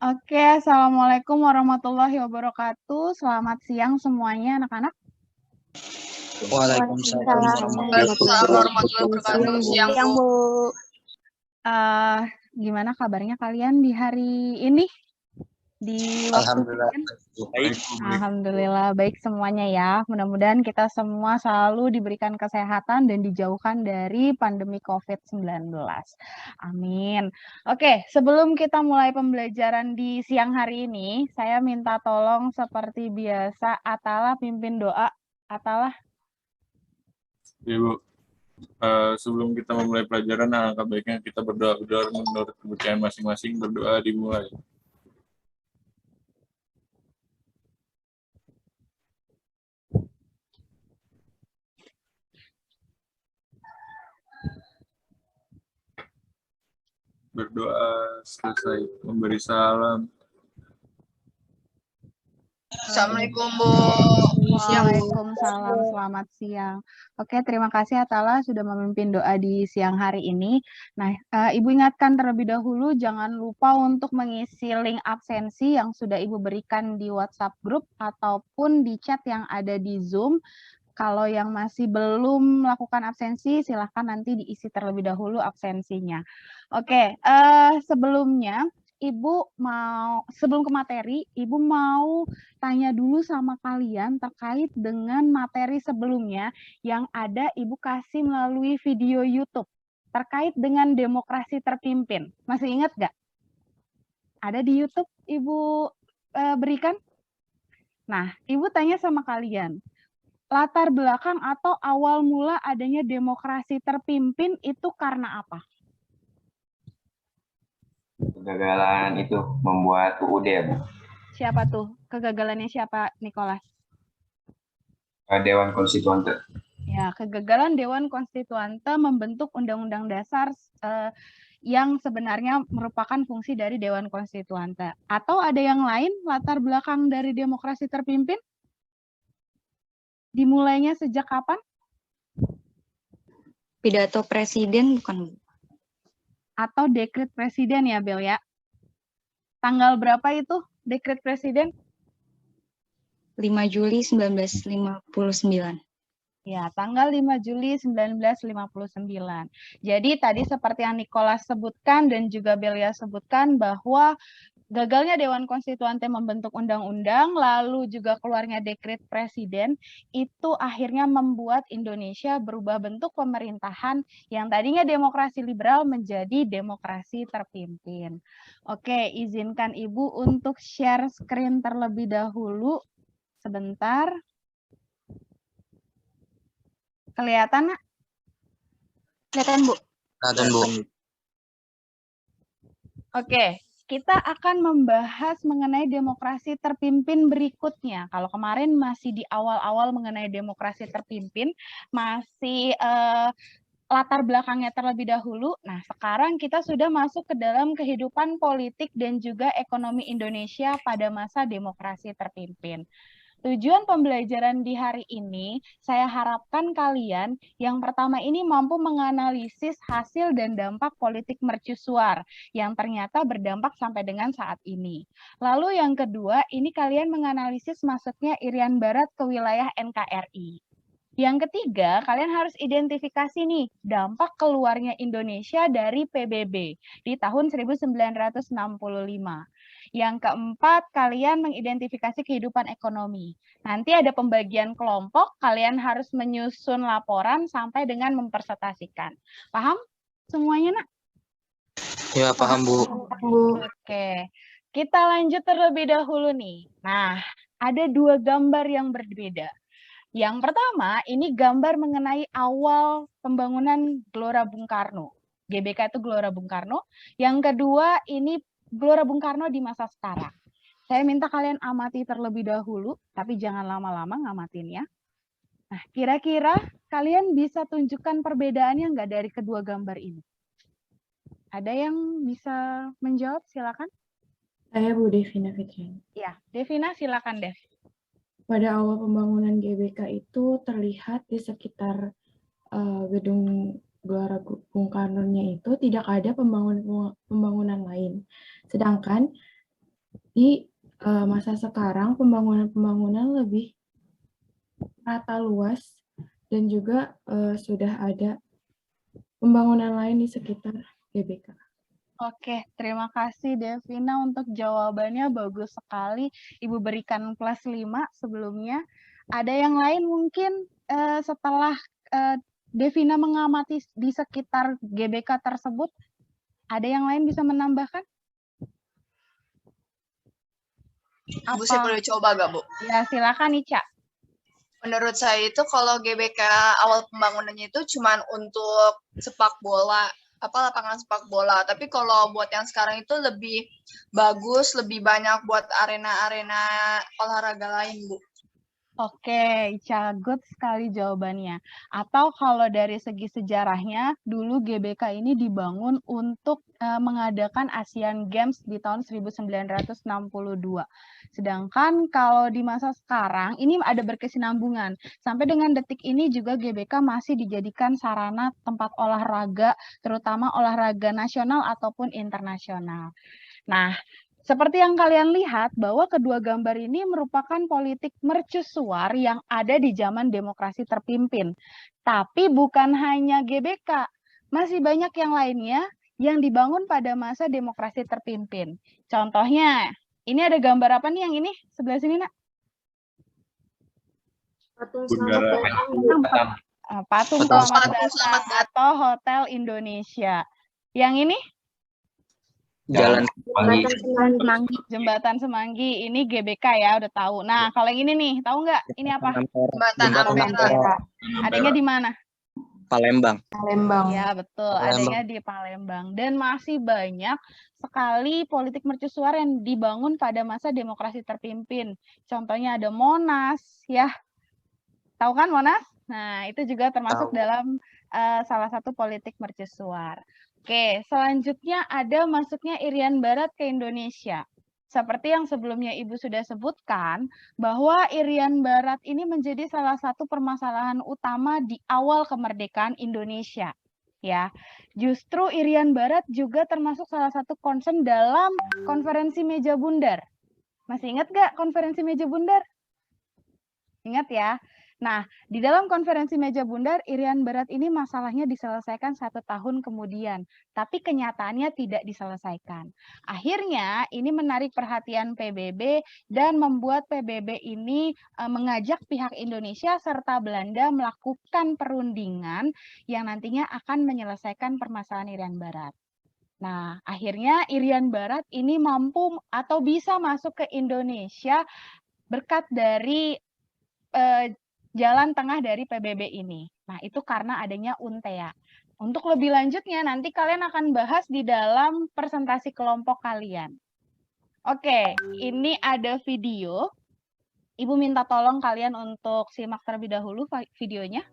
Oke, Assalamualaikum warahmatullahi wabarakatuh. Selamat siang semuanya anak-anak. Waalaikumsalam Waalaikumsalam warahmatullahi wabarakatuh. Siang, Bu. Gimana kabarnya kalian di hari ini? Di waktu Alhamdulillah. baik. Alhamdulillah baik semuanya ya. Mudah-mudahan kita semua selalu diberikan kesehatan dan dijauhkan dari pandemi COVID-19. Amin. Oke, sebelum kita mulai pembelajaran di siang hari ini, saya minta tolong seperti biasa Atala pimpin doa. Atala. Ya, Bu. Sebelum kita memulai pelajaran, alangkah baiknya kita berdoa menurut kepercayaan masing-masing. Berdoa dimulai. Berdoa selesai, memberi salam. Assalamualaikum, Bu. Waalaikumsalam, selamat siang. Oke, terima kasih Atala sudah memimpin doa di siang hari ini. Nah, Ibu ingatkan terlebih dahulu, jangan lupa untuk mengisi link absensi yang sudah Ibu berikan di WhatsApp group ataupun di chat yang ada di Zoom. Kalau yang masih belum melakukan absensi, silahkan nanti diisi terlebih dahulu absensinya. Oke, sebelumnya sebelum ke materi, Ibu mau tanya dulu sama kalian terkait dengan materi sebelumnya yang ada Ibu kasih melalui video YouTube terkait dengan demokrasi terpimpin. Masih ingat nggak? Ada di YouTube Ibu berikan? Nah, Ibu tanya sama kalian, latar belakang atau awal mula adanya demokrasi terpimpin itu karena apa? Kegagalan itu membuat UUD ya, Bu. Siapa tuh? Kegagalannya siapa, Nicholas? Dewan Konstituante. Ya, kegagalan Dewan Konstituante membentuk Undang-Undang Dasar yang sebenarnya merupakan fungsi dari Dewan Konstituante. Atau ada yang lain latar belakang dari demokrasi terpimpin? Dimulainya sejak kapan? Pidato presiden bukan, Bu? Atau dekret presiden ya, Bel ya? Tanggal berapa itu dekret presiden? 5 Juli 1959. Ya, tanggal 5 Juli 1959. Jadi tadi seperti yang Nicholas sebutkan dan juga Belia sebutkan bahwa gagalnya Dewan Konstituante membentuk undang-undang, lalu juga keluarnya dekret presiden, itu akhirnya membuat Indonesia berubah bentuk pemerintahan yang tadinya demokrasi liberal menjadi demokrasi terpimpin. Oke, izinkan Ibu untuk share screen terlebih dahulu. Sebentar. Kelihatan, Nak? Kelihatan, Bu? Kelihatan, Bu. Oke, kita akan membahas mengenai demokrasi terpimpin berikutnya. Kalau kemarin masih di awal-awal mengenai demokrasi terpimpin, masih latar belakangnya terlebih dahulu. Nah, sekarang kita sudah masuk ke dalam kehidupan politik dan juga ekonomi Indonesia pada masa demokrasi terpimpin. Tujuan pembelajaran di hari ini, saya harapkan kalian yang pertama ini mampu menganalisis hasil dan dampak politik mercusuar yang ternyata berdampak sampai dengan saat ini. Lalu yang kedua, ini kalian menganalisis masuknya Irian Barat ke wilayah NKRI. Yang ketiga, kalian harus identifikasi nih dampak keluarnya Indonesia dari PBB di tahun 1965. Yang keempat, kalian mengidentifikasi kehidupan ekonomi. Nanti ada pembagian kelompok, kalian harus menyusun laporan sampai dengan mempresentasikan. Paham semuanya, Nak? Ya, paham, Bu. Oke, kita lanjut terlebih dahulu nih. Nah, ada dua gambar yang berbeda. Yang pertama, ini gambar mengenai awal pembangunan Gelora Bung Karno. GBK itu Gelora Bung Karno. Yang kedua, ini Gelora Bung Karno di masa sekarang. Saya minta kalian amati terlebih dahulu, tapi jangan lama-lama ngamatinnya. Nah, kira-kira kalian bisa tunjukkan perbedaannya nggak dari kedua gambar ini? Ada yang bisa menjawab? Silakan. Saya Bu Devina Fitriani. Ya, Devina silakan, Dev. Pada awal pembangunan GBK itu terlihat di sekitar gedung Gelora Bung Karno-nya itu tidak ada pembangunan lain. Sedangkan Di masa sekarang pembangunan lebih rata luas dan juga sudah ada pembangunan lain di sekitar GBK. Oke, terima kasih Devina untuk jawabannya, bagus sekali. Ibu berikan plus 5 sebelumnya. Ada yang lain mungkin setelah Devina mengamati di sekitar GBK tersebut, ada yang lain bisa menambahkan? Bu, saya boleh coba gak, Bu? Ya, silakan Ica. Menurut saya itu kalau GBK awal pembangunannya itu cuman untuk sepak bola, lapangan sepak bola. Tapi kalau buat yang sekarang itu lebih bagus, lebih banyak buat arena-arena olahraga lain, Bu. Oke, Ica, good sekali jawabannya. Atau kalau dari segi sejarahnya, dulu GBK ini dibangun untuk mengadakan Asian Games di tahun 1962. Sedangkan kalau di masa sekarang, ini ada berkesinambungan. Sampai dengan detik ini juga GBK masih dijadikan sarana tempat olahraga, terutama olahraga nasional ataupun internasional. Nah, seperti yang kalian lihat bahwa kedua gambar ini merupakan politik mercusuar yang ada di zaman demokrasi terpimpin. Tapi bukan hanya GBK, masih banyak yang lainnya yang dibangun pada masa demokrasi terpimpin. Contohnya, ini ada gambar apa nih yang ini? Sebelah sini, Nak. Patung Selamat Datang atau Hotel Indonesia. Yang ini? Jembatan Semanggi. Ini GBK ya, udah tahu. Nah, kalau yang ini nih, tahu nggak? Ini apa? Jembatan Ampera. Adanya di mana? Palembang. Ya, betul. Adanya di Palembang. Dan masih banyak sekali politik mercusuar yang dibangun pada masa demokrasi terpimpin. Contohnya ada Monas, ya. Tahu kan Monas? Nah, itu juga termasuk dalam salah satu politik mercusuar. Oke, selanjutnya ada masuknya Irian Barat ke Indonesia. Seperti yang sebelumnya Ibu sudah sebutkan, bahwa Irian Barat ini menjadi salah satu permasalahan utama di awal kemerdekaan Indonesia. Ya, justru Irian Barat juga termasuk salah satu concern dalam konferensi meja bundar. Masih ingat nggak konferensi meja bundar? Ingat ya. Nah, di dalam konferensi meja bundar, Irian Barat ini masalahnya diselesaikan 1 tahun kemudian, tapi kenyataannya tidak diselesaikan. Akhirnya, ini menarik perhatian PBB dan membuat PBB ini mengajak pihak Indonesia serta Belanda melakukan perundingan yang nantinya akan menyelesaikan permasalahan Irian Barat. Nah, akhirnya Irian Barat ini mampu atau bisa masuk ke Indonesia berkat dari jalan tengah dari PBB ini. Nah, itu karena adanya UNTEA. Untuk lebih lanjutnya, nanti kalian akan bahas di dalam presentasi kelompok kalian. Oke, ini ada video. Ibu minta tolong kalian untuk simak terlebih dahulu videonya.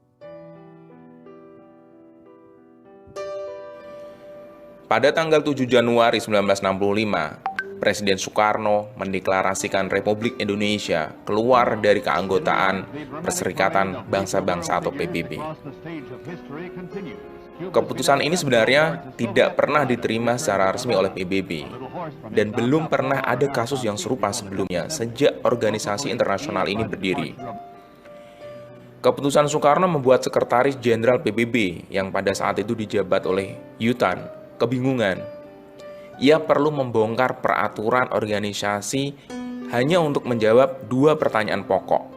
Pada tanggal 7 Januari 1965, Presiden Soekarno mendeklarasikan Republik Indonesia keluar dari keanggotaan Perserikatan Bangsa-Bangsa atau PBB. Keputusan ini sebenarnya tidak pernah diterima secara resmi oleh PBB dan belum pernah ada kasus yang serupa sebelumnya sejak organisasi internasional ini berdiri. Keputusan Soekarno membuat Sekretaris Jenderal PBB yang pada saat itu dijabat oleh Yutan kebingungan. Ia perlu membongkar peraturan organisasi hanya untuk menjawab 2 pertanyaan pokok.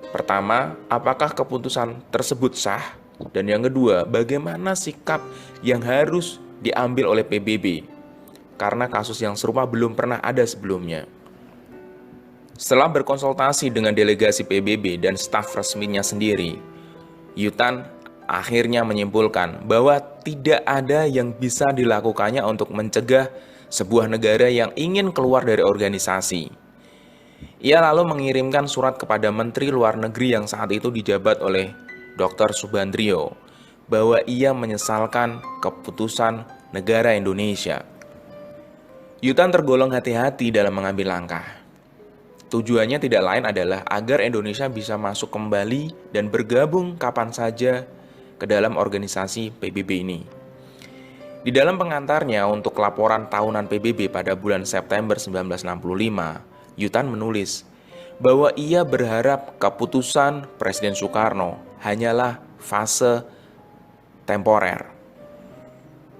Pertama, apakah keputusan tersebut sah? Dan yang kedua, bagaimana sikap yang harus diambil oleh PBB? Karena kasus yang serupa belum pernah ada sebelumnya. Setelah berkonsultasi dengan delegasi PBB dan staf resminya sendiri, Yutan akhirnya menyimpulkan bahwa tidak ada yang bisa dilakukannya untuk mencegah sebuah negara yang ingin keluar dari organisasi. Ia lalu mengirimkan surat kepada Menteri Luar Negeri yang saat itu dijabat oleh Dr. Subandrio bahwa ia menyesalkan keputusan negara Indonesia. Yutan tergolong hati-hati dalam mengambil langkah. Tujuannya tidak lain adalah agar Indonesia bisa masuk kembali dan bergabung kapan saja ke dalam organisasi PBB ini. Di dalam pengantarnya untuk laporan tahunan PBB pada bulan September 1965, Yutan menulis bahwa ia berharap keputusan Presiden Soekarno hanyalah fase temporer.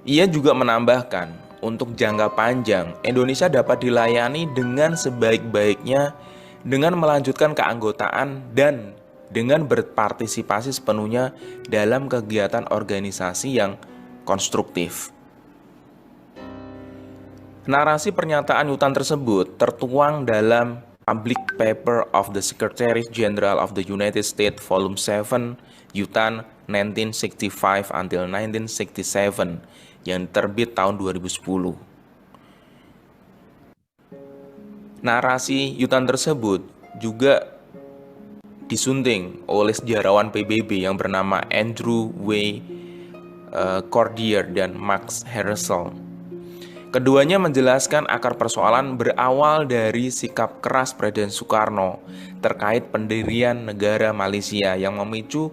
Ia juga menambahkan, untuk jangka panjang, Indonesia dapat dilayani dengan sebaik-baiknya dengan melanjutkan keanggotaan dan dengan berpartisipasi sepenuhnya dalam kegiatan organisasi yang konstruktif. Narasi pernyataan Yutan tersebut tertuang dalam Public Paper of the Secretary General of the United States Volume 7, Yutan 1965 until 1967, yang terbit tahun 2010. Narasi Yutan tersebut juga disunting oleh sejarawan PBB yang bernama Andrew W. Cordier dan Max Herschel. Keduanya menjelaskan akar persoalan berawal dari sikap keras Presiden Soekarno terkait pendirian negara Malaysia yang memicu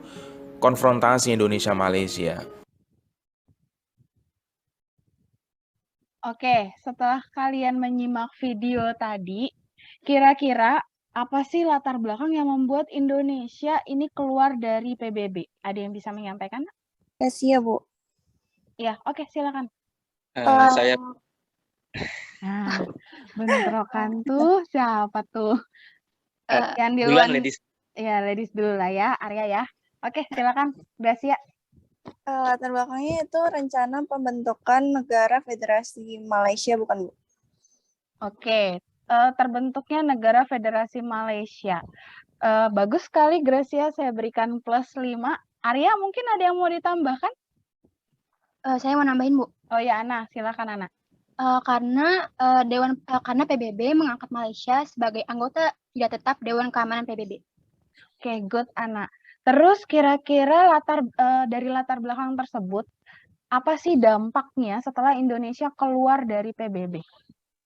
konfrontasi Indonesia-Malaysia. Oke, setelah kalian menyimak video tadi, kira-kira apa sih latar belakang yang membuat Indonesia ini keluar dari PBB? Ada yang bisa menyampaikan? Iya, Bu. Ya, oke, silakan. Saya Nah, bentrokan tuh siapa tuh? Yang di duluan luar, ladies. ya ladies dulu lah ya, Arya ya. Oke, silakan, Gracia. Latar belakangnya itu rencana pembentukan negara Federasi Malaysia, bukan, Bu? Oke, terbentuknya negara Federasi Malaysia. Bagus sekali, Gracia. Saya berikan plus 5. Arya, mungkin ada yang mau ditambahkan? Saya mau nambahin, Bu. Oh ya, Ana. Silakan, Ana. Karena PBB mengangkat Malaysia sebagai anggota tidak tetap Dewan Keamanan PBB. Oke, good, Ana. Terus kira-kira dari latar belakang tersebut, apa sih dampaknya setelah Indonesia keluar dari PBB?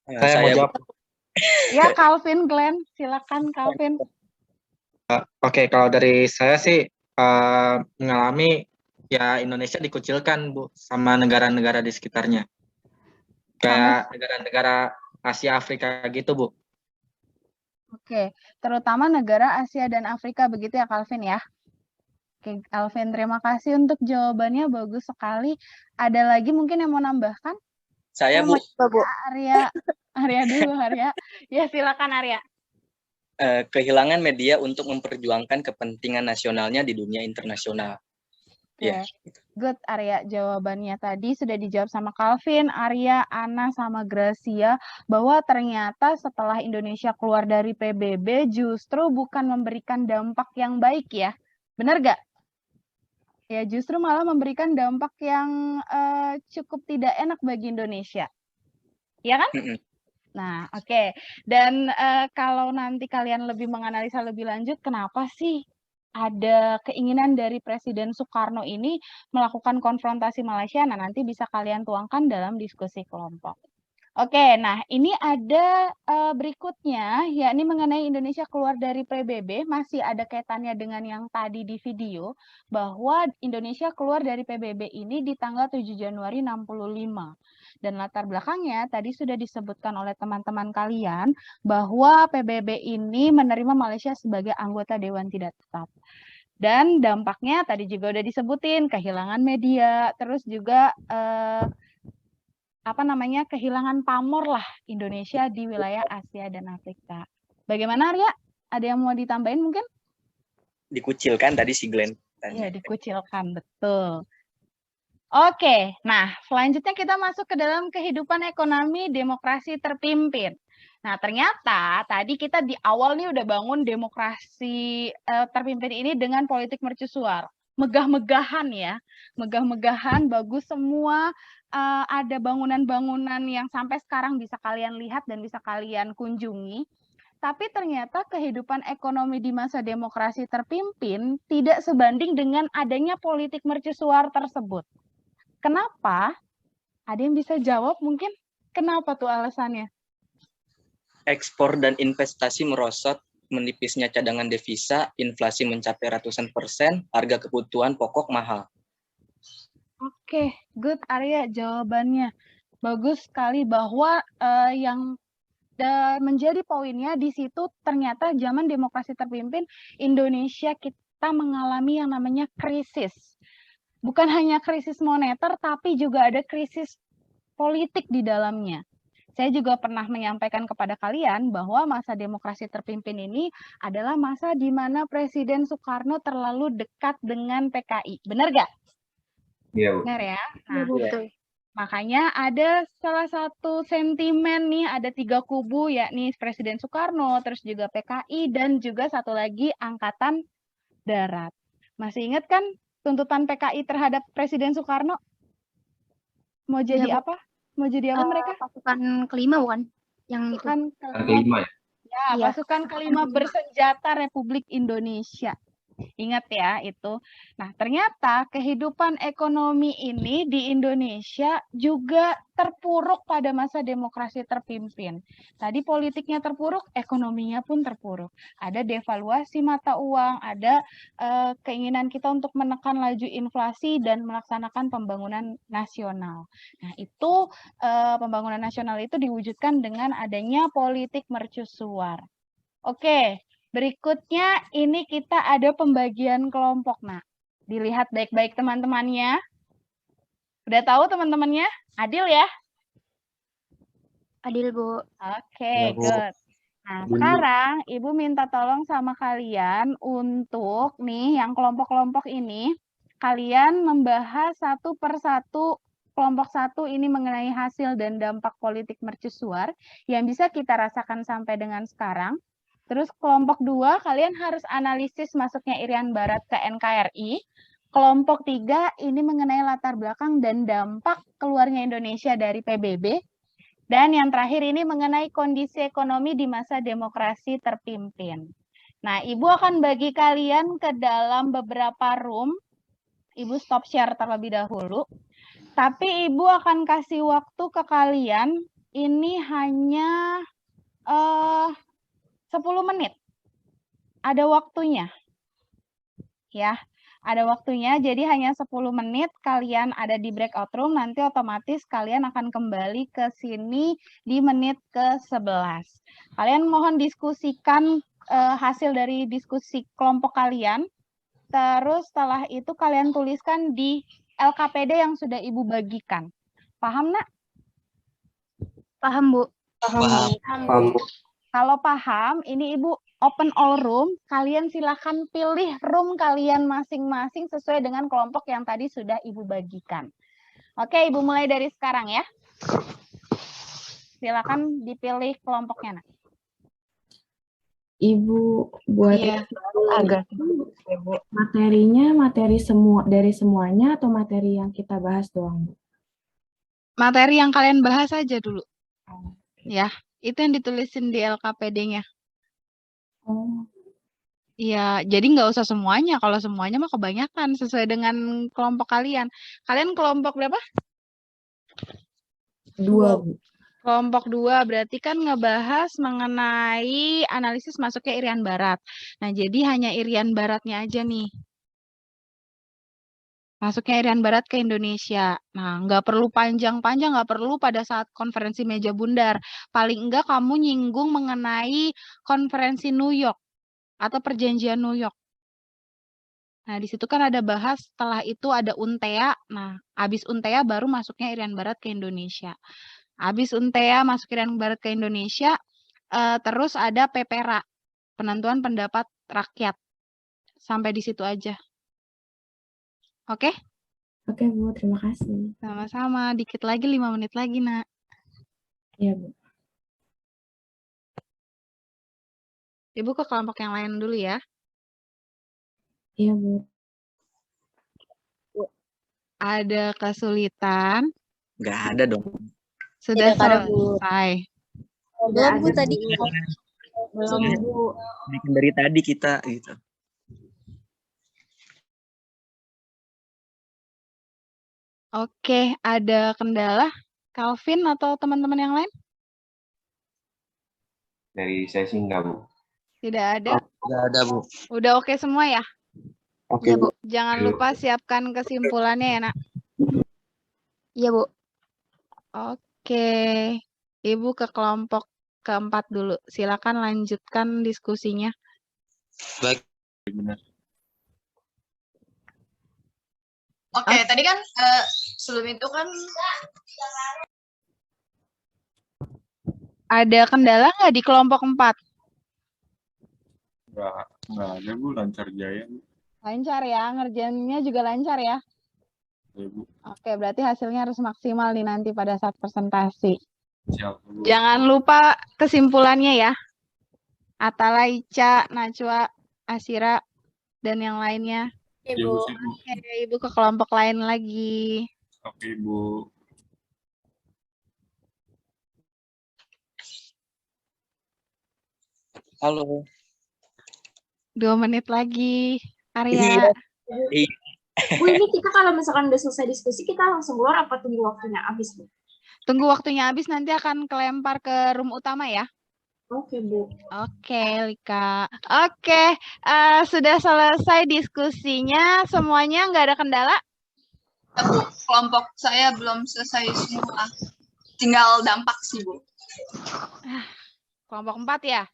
Saya mau jawab. Ya, Calvin, Glenn. Silakan, Calvin. Oke, kalau dari saya sih mengalami ya Indonesia dikucilkan, Bu, sama negara-negara di sekitarnya. Kayak negara-negara Asia Afrika gitu, Bu. Oke, terutama negara Asia dan Afrika begitu ya, Calvin ya? Oke, Calvin, terima kasih untuk jawabannya, bagus sekali. Ada lagi mungkin yang mau nambahkan? Saya, Bu. Arya dulu, Arya. Ya, silakan Arya. Kehilangan media untuk memperjuangkan kepentingan nasionalnya di dunia internasional. Ya, good, Arya. Jawabannya tadi sudah dijawab sama Calvin, Arya, Ana, sama Gracia, bahwa ternyata setelah Indonesia keluar dari PBB justru bukan memberikan dampak yang baik ya. Benar gak? Ya, justru malah memberikan dampak yang cukup tidak enak bagi Indonesia. Ya kan? Nah, oke. Dan kalau nanti kalian lebih menganalisa lebih lanjut, kenapa sih ada keinginan dari Presiden Soekarno ini melakukan konfrontasi Malaysia? Nah, nanti bisa kalian tuangkan dalam diskusi kelompok. Oke, nah ini ada berikutnya, yakni mengenai Indonesia keluar dari PBB, masih ada kaitannya dengan yang tadi di video, bahwa Indonesia keluar dari PBB ini di tanggal 7 Januari 65. Dan latar belakangnya tadi sudah disebutkan oleh teman-teman kalian, bahwa PBB ini menerima Malaysia sebagai anggota Dewan Tidak Tetap. Dan dampaknya tadi juga udah disebutin, kehilangan media, terus juga kehilangan pamor lah Indonesia di wilayah Asia dan Afrika. Bagaimana, Arya? Ada yang mau ditambahin mungkin? Dikucilkan tadi si Glenn. Iya, dikucilkan, betul. Oke, nah selanjutnya kita masuk ke dalam kehidupan ekonomi demokrasi terpimpin. Nah, ternyata tadi kita di awal nih udah bangun demokrasi terpimpin ini dengan politik mercusuar. Megah-megahan ya, megah-megahan, bagus semua. Ada bangunan-bangunan yang sampai sekarang bisa kalian lihat dan bisa kalian kunjungi. Tapi ternyata kehidupan ekonomi di masa demokrasi terpimpin tidak sebanding dengan adanya politik mercusuar tersebut. Kenapa? Ada yang bisa jawab mungkin? Kenapa tuh alasannya? Ekspor dan investasi merosot, menipisnya cadangan devisa, inflasi mencapai ratusan %, harga kebutuhan pokok mahal. Oke, good Arya jawabannya. Bagus sekali bahwa yang menjadi poinnya di situ ternyata zaman demokrasi terpimpin Indonesia kita mengalami yang namanya krisis. Bukan hanya krisis moneter, tapi juga ada krisis politik di dalamnya. Saya juga pernah menyampaikan kepada kalian bahwa masa demokrasi terpimpin ini adalah masa di mana Presiden Soekarno terlalu dekat dengan PKI. Benar nggak? Iya, Bu. Benar ya? Iya, Nah, Bu, betul. makanya ada salah satu sentimen nih, ada 3 kubu, yakni Presiden Soekarno, terus juga PKI, dan juga satu lagi Angkatan Darat. Masih ingat kan tuntutan PKI terhadap Presiden Soekarno? Mau jadi Bu. apa? Mau jadi apa mereka? Pasukan kelima bukan? Yang itu. Pasukan Kelima ya? Ya, Iya. pasukan kelima bersenjata Republik Indonesia. Ingat ya itu. Nah, ternyata kehidupan ekonomi ini di Indonesia juga terpuruk pada masa demokrasi terpimpin. Tadi politiknya terpuruk, ekonominya pun terpuruk. Ada devaluasi mata uang, ada keinginan kita untuk menekan laju inflasi dan melaksanakan pembangunan nasional. Nah, itu pembangunan nasional itu diwujudkan dengan adanya politik mercusuar. Oke. Berikutnya ini kita ada pembagian kelompok. Nah, dilihat baik-baik teman-temannya. Udah tahu teman-temannya? Adil ya? Adil, Bu. Oke, good. Nah, sekarang Ibu minta tolong sama kalian untuk nih yang kelompok-kelompok ini, kalian membahas satu per satu kelompok 1 ini mengenai hasil dan dampak politik mercusuar yang bisa kita rasakan sampai dengan sekarang. Terus kelompok 2, kalian harus analisis masuknya Irian Barat ke NKRI. Kelompok 3, ini mengenai latar belakang dan dampak keluarnya Indonesia dari PBB. Dan yang terakhir ini mengenai kondisi ekonomi di masa demokrasi terpimpin. Nah, Ibu akan bagi kalian ke dalam beberapa room. Ibu stop share terlebih dahulu. Tapi Ibu akan kasih waktu ke kalian, ini hanya 10 menit. Ada waktunya. Ya, ada waktunya. Jadi hanya 10 menit kalian ada di breakout room. Nanti otomatis kalian akan kembali ke sini di menit ke-11. Kalian mohon diskusikan hasil dari diskusi kelompok kalian. Terus setelah itu kalian tuliskan di LKPD yang sudah Ibu bagikan. Paham, Nak? Paham, Bu. Paham, Bu. Kalau paham, ini Ibu open all room, kalian silakan pilih room kalian masing-masing sesuai dengan kelompok yang tadi sudah Ibu bagikan. Oke, Ibu mulai dari sekarang ya. Silakan dipilih kelompoknya, Nak. Ibu buat materinya materi semua dari semuanya atau materi yang kita bahas doang, Bu? Materi yang kalian bahas aja dulu. Ya, itu yang ditulisin di LKPD-nya. Oh, Iya, jadi nggak usah semuanya. Kalau semuanya mah kebanyakan sesuai dengan kelompok kalian. Kalian kelompok berapa? 2, Bu. Kelompok 2 berarti kan ngebahas mengenai analisis masuknya Irian Barat. Nah, jadi hanya Irian Baratnya aja nih. Masuknya Irian Barat ke Indonesia. Nah, nggak perlu panjang-panjang, nggak perlu pada saat konferensi meja bundar. Paling enggak kamu nyinggung mengenai konferensi New York atau perjanjian New York. Nah, di situ kan ada bahas, setelah itu ada UNTEA. Nah, habis UNTEA baru masuknya Irian Barat ke Indonesia. Habis UNTEA masuk Irian Barat ke Indonesia, terus ada PPRA, penentuan pendapat rakyat. Sampai di situ aja. Oke? Oke, Bu. Terima kasih. Sama-sama. Dikit lagi, 5 menit lagi, Nak. Iya, Bu. Ibu ke kelompok yang lain dulu ya. Iya, Bu. Ada kesulitan? Nggak ada dong. Sudah Tidak ada, Bu. selesai. Belum, Bu, tadi. Belum, Bu. Bikin dari tadi kita gitu. Oke, ada kendala? Calvin atau teman-teman yang lain? Dari saya sih enggak, Bu. Tidak ada? Nggak ada, Bu. Udah oke semua ya? Oke, Bu. Jangan lupa siapkan kesimpulannya ya, Nak. Iya, Bu. Oke, Ibu ke kelompok keempat dulu. Silakan lanjutkan diskusinya. Baik. Benar. Oke, tadi kan sebelum itu kan Ada kendala nggak di kelompok 4? Nggak ada, Bu. Lancar jaya, Bu. Lancar ya, ngerjainnya juga lancar ya. Ya, Bu. Oke, berarti hasilnya harus maksimal nih nanti pada saat presentasi. Siap, Bu. Jangan lupa kesimpulannya ya. Atala, Ica, Najwa, Asira, dan yang lainnya. Ya, Bu. Sip, Bu. Oke, Ibu ke kelompok lain lagi. Oke, Bu. Halo. 2 menit lagi. Iya. Arya. Bu, ini kita kalau misalkan udah selesai diskusi, kita langsung keluar apa tunggu waktunya habis, Bu? Tunggu waktunya habis, nanti akan kelempar ke room utama ya. Oke, Bu. Oke, Lika. Oke, sudah selesai diskusinya. Semuanya nggak ada kendala? Bu, kelompok saya belum selesai semua. Tinggal dampak sih, Bu. Kelompok 4 ya?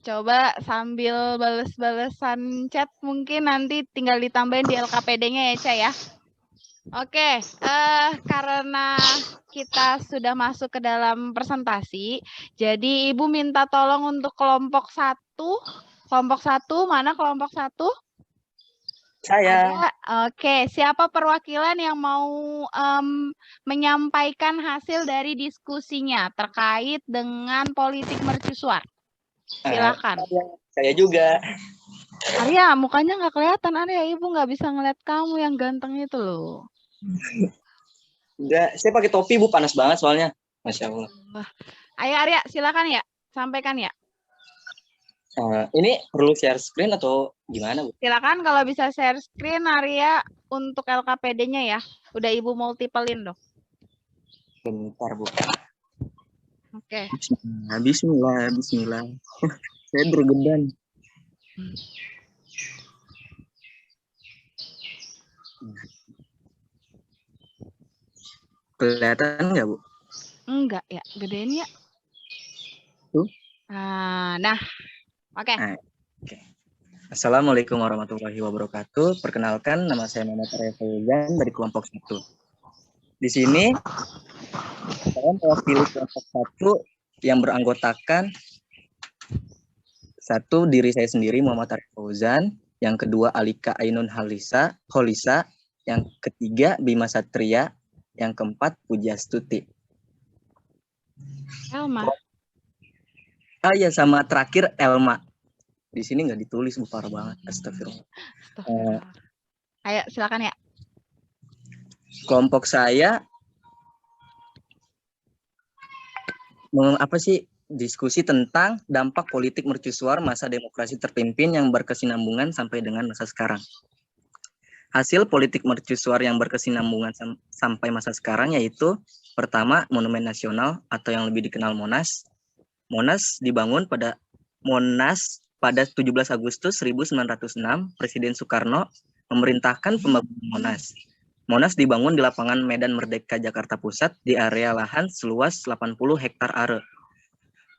Coba sambil bales-balesan chat mungkin nanti tinggal ditambahin di LKPD-nya ya, Ca ya. Oke, karena kita sudah masuk ke dalam presentasi, jadi Ibu minta tolong untuk kelompok 1. Kelompok 1, mana kelompok 1? Saya. Ada. Oke, siapa perwakilan yang mau menyampaikan hasil dari diskusinya terkait dengan politik mercusuar? Silakan. Saya juga. Arya, mukanya nggak kelihatan, Arya. Ibu nggak bisa ngeliat kamu yang ganteng itu loh. Enggak, saya pakai topi, Bu, panas banget soalnya. Masya Allah. Ayo Arya, silakan ya, sampaikan ya. Ini perlu share screen atau gimana, Bu? Silakan kalau bisa share screen Arya untuk LKPD-nya ya. Udah Ibu multiplein dong. Bentar, Bu. Oke. Bismillah, bismillah. Saya bergedan. Kelihatan nggak, Bu? Enggak ya, gedein ya. Tuh. Nah, oke. Oke. Assalamualaikum warahmatullahi wabarakatuh. Perkenalkan, nama saya Muhammad Arya Fauzan dari kelompok 1. Di sini, saya mewakili kelompok 1 yang beranggotakan 1 diri saya sendiri Muhammad Arya Fauzan, yang kedua Alika Ainun Holisa, yang ketiga Bima Satria, yang keempat Pujastuti. Elma. Ah ya, sama terakhir Elma. Di sini nggak ditulis, Bu, parah banget. Astagfirullah. Ayo silakan ya. Kelompok saya diskusi tentang dampak politik mercusuar masa demokrasi terpimpin yang berkesinambungan sampai dengan masa sekarang. Hasil politik mercusuar yang berkesinambungan sampai masa sekarang yaitu pertama, Monumen Nasional atau yang lebih dikenal Monas. Monas dibangun pada 17 Agustus 1906, Presiden Soekarno memerintahkan pembangunan Monas. Monas dibangun di lapangan Medan Merdeka Jakarta Pusat di area lahan seluas 80 hektar are.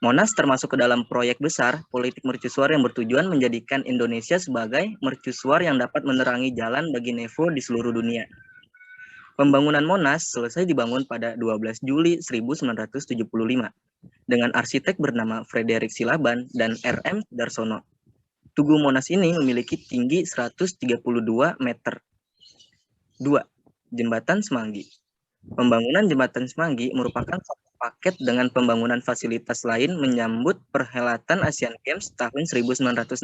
Monas termasuk ke dalam proyek besar politik mercusuar yang bertujuan menjadikan Indonesia sebagai mercusuar yang dapat menerangi jalan bagi Nevo di seluruh dunia. Pembangunan Monas selesai dibangun pada 12 Juli 1975 dengan arsitek bernama Frederick Silaban dan R.M. Darsono. Tugu Monas ini memiliki tinggi 132 meter. 2. Jembatan Semanggi. Pembangunan Jembatan Semanggi merupakan satu paket dengan pembangunan fasilitas lain menyambut perhelatan Asian Games tahun 1962.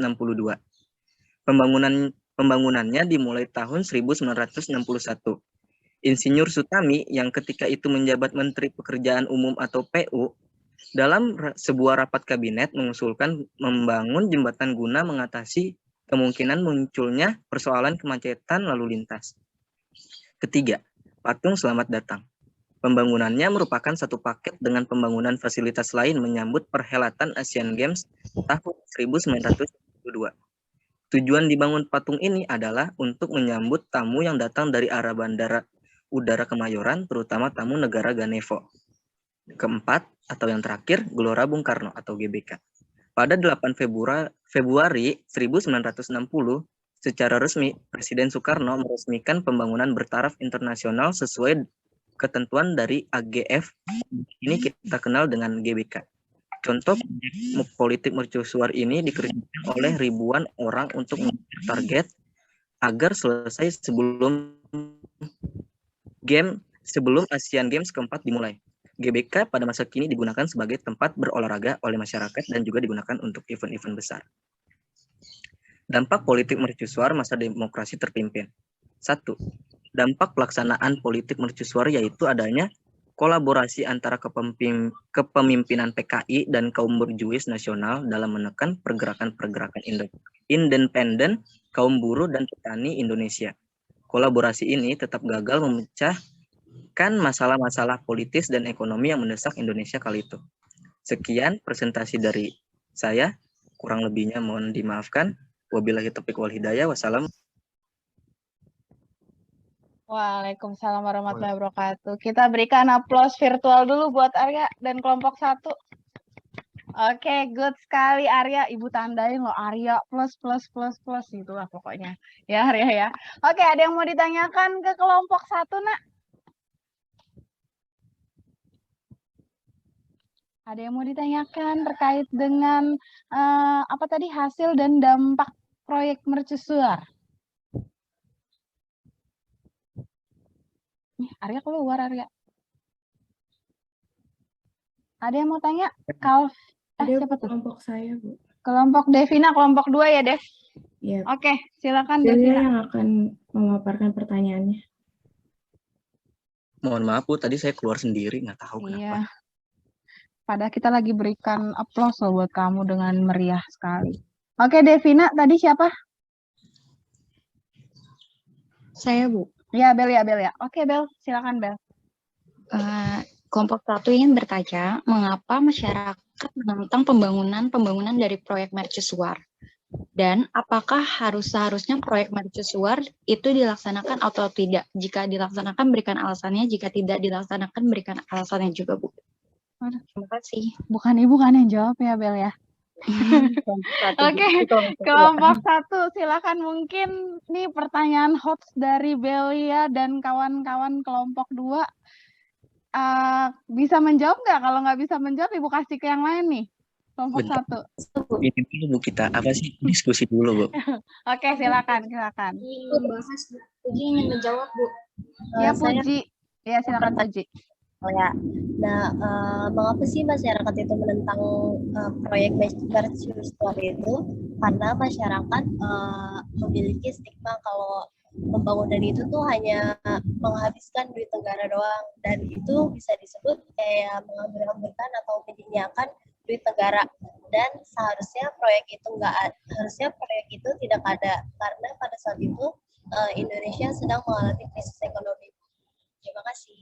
Pembangunannya dimulai tahun 1961. Insinyur Sutami yang ketika itu menjabat Menteri Pekerjaan Umum atau PU, dalam sebuah rapat kabinet mengusulkan membangun jembatan guna mengatasi kemungkinan munculnya persoalan kemacetan lalu lintas. Ketiga, Patung Selamat Datang. Pembangunannya merupakan satu paket dengan pembangunan fasilitas lain menyambut perhelatan Asian Games tahun 1962. Tujuan dibangun patung ini adalah untuk menyambut tamu yang datang dari arah Bandara Udara Kemayoran, terutama tamu negara Ganevo. Keempat, atau yang terakhir, Gelora Bung Karno atau GBK. Pada 8 Februari 1960, secara resmi, Presiden Soekarno meresmikan pembangunan bertaraf internasional sesuai ketentuan dari AGF. Ini kita kenal dengan GBK. Contoh politik mercusuar ini dikerjakan oleh ribuan orang untuk mencapai target agar selesai sebelum Asian Games keempat dimulai. GBK pada masa kini digunakan sebagai tempat berolahraga oleh masyarakat dan juga digunakan untuk event-event besar. Dampak politik mercusuar masa demokrasi terpimpin. 1. Dampak pelaksanaan politik mercusuar yaitu adanya kolaborasi antara kepemimpinan PKI dan kaum berjuis nasional dalam menekan pergerakan-pergerakan independen kaum buruh dan petani Indonesia. Kolaborasi ini tetap gagal memecahkan masalah-masalah politis dan ekonomi yang mendesak Indonesia kali itu. Sekian presentasi dari saya, kurang lebihnya mohon dimaafkan. Wabillahi taufiq wal hidayah. Wassalam. Waalaikumsalam warahmatullahi wabarakatuh. Kita berikan aplaus virtual dulu buat Arya dan kelompok 1. Oke, good sekali Arya. Ibu tandain loh Arya plus itulah pokoknya. Ya Arya ya. Oke, ada yang mau ditanyakan ke kelompok 1, Nak? Ada yang mau ditanyakan terkait dengan apa tadi hasil dan dampak proyek mercusuar? Nih, Arya keluar, Arya. Ada yang mau tanya? Siapa tuh? Kelompok saya, Bu. Kelompok Devina, kelompok 2 ya, Dev? Iya. Oke, silakan Devina Devina. yang akan memaparkan pertanyaannya. Mohon maaf Bu, tadi saya keluar sendiri, nggak tahu kenapa. Iya. Padahal kita lagi berikan aplaus loh buat kamu dengan meriah sekali. Oke, Devina, tadi siapa? Saya, Bu. Ya, Bel ya. Oke, Bel, silakan Bel. Kelompok 1 ingin bertanya, mengapa masyarakat menentang pembangunan dari proyek mercusuar? Dan apakah seharusnya proyek mercusuar itu dilaksanakan atau tidak? Jika dilaksanakan, berikan alasannya. Jika tidak dilaksanakan, berikan alasannya juga, Bu. Terima kasih. Bukan Ibu kan yang jawab ya, Bel ya? Oke, kelompok 1 silakan. Mungkin nih pertanyaan hot dari Belia dan kawan-kawan kelompok 2 bisa menjawab nggak? Kalau nggak bisa menjawab, Ibu kasih ke yang lain nih. Kelompok 1. Ini dulu Bu, kita apa sih diskusi dulu Bu. Oke, silakan. Membahas, Puji ingin menjawab Bu. Ya Puji, ya silakan Puji. Ya, nah mengapa sih masyarakat itu menentang proyek mercusuar itu? Karena masyarakat memiliki stigma kalau pembangunan itu tuh hanya menghabiskan duit negara doang, dan itu bisa disebut kayak mengambil-ambilkan atau menyia-nyiakan duit negara. Dan seharusnya proyek itu tidak ada, karena pada saat itu Indonesia sedang mengalami krisis ekonomi. Terima kasih.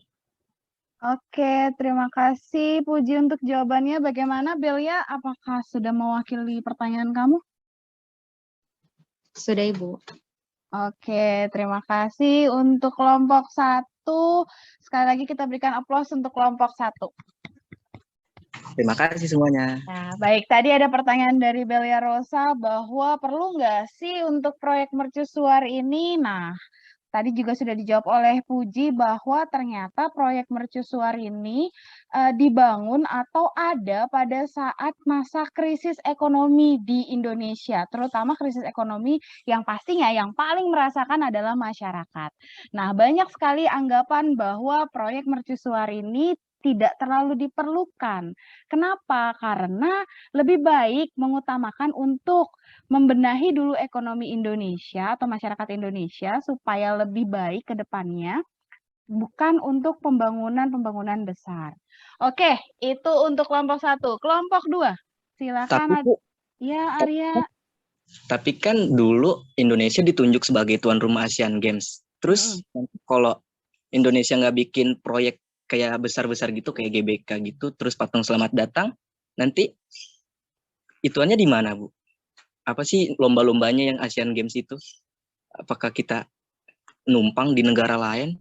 Oke, terima kasih Puji untuk jawabannya. Bagaimana Belia? Apakah sudah mewakili pertanyaan kamu? Sudah, Ibu. Oke, terima kasih untuk kelompok 1. Sekali lagi kita berikan aplaus untuk kelompok 1. Terima kasih semuanya. Nah, baik. Tadi ada pertanyaan dari Belia Rosa bahwa perlu nggak sih untuk proyek mercusuar ini? Nah, tadi juga sudah dijawab oleh Puji bahwa ternyata proyek mercusuar ini dibangun atau ada pada saat masa krisis ekonomi di Indonesia, terutama krisis ekonomi yang pastinya yang paling merasakan adalah masyarakat. Nah, banyak sekali anggapan bahwa proyek mercusuar ini tidak terlalu diperlukan. Kenapa? Karena lebih baik mengutamakan untuk membenahi dulu ekonomi Indonesia atau masyarakat Indonesia supaya lebih baik ke depannya, bukan untuk pembangunan besar. Oke, itu untuk kelompok 1. Kelompok 2, silakan. Ya, Arya. Tapi kan dulu Indonesia ditunjuk sebagai tuan rumah Asian Games. Terus kalau Indonesia nggak bikin proyek kayak besar-besar gitu, kayak GBK gitu, terus patung selamat datang, nanti ituannya di mana, Bu? Apa sih lomba-lombanya yang Asian Games itu? Apakah kita numpang di negara lain?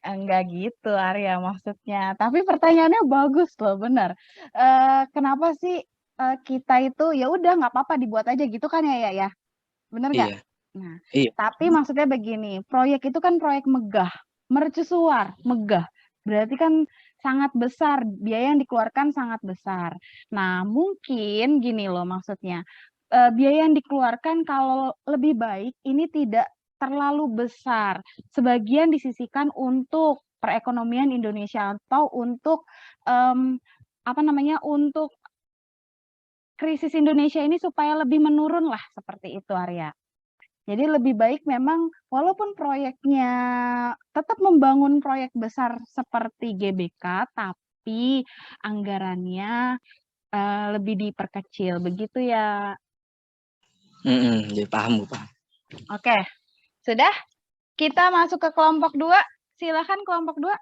Enggak gitu Arya maksudnya. Tapi pertanyaannya bagus loh, benar. Kenapa sih kita itu ya udah nggak apa-apa dibuat aja gitu kan ya? Bener nggak? Iya, Nah, iya. tapi maksudnya begini, proyek itu kan proyek megah, mercusuar, megah. Berarti kan sangat besar, biaya yang dikeluarkan sangat besar. Nah, mungkin gini loh maksudnya, biaya yang dikeluarkan kalau lebih baik ini tidak terlalu besar. Sebagian disisihkan untuk perekonomian Indonesia atau untuk apa namanya, untuk krisis Indonesia ini supaya lebih menurun lah seperti itu Arya. Jadi lebih baik memang walaupun proyeknya tetap membangun proyek besar seperti GBK, tapi anggarannya lebih diperkecil, begitu ya. Jadi paham, Bu. Paham. Oke, sudah? Kita masuk ke kelompok 2. Silakan kelompok 2.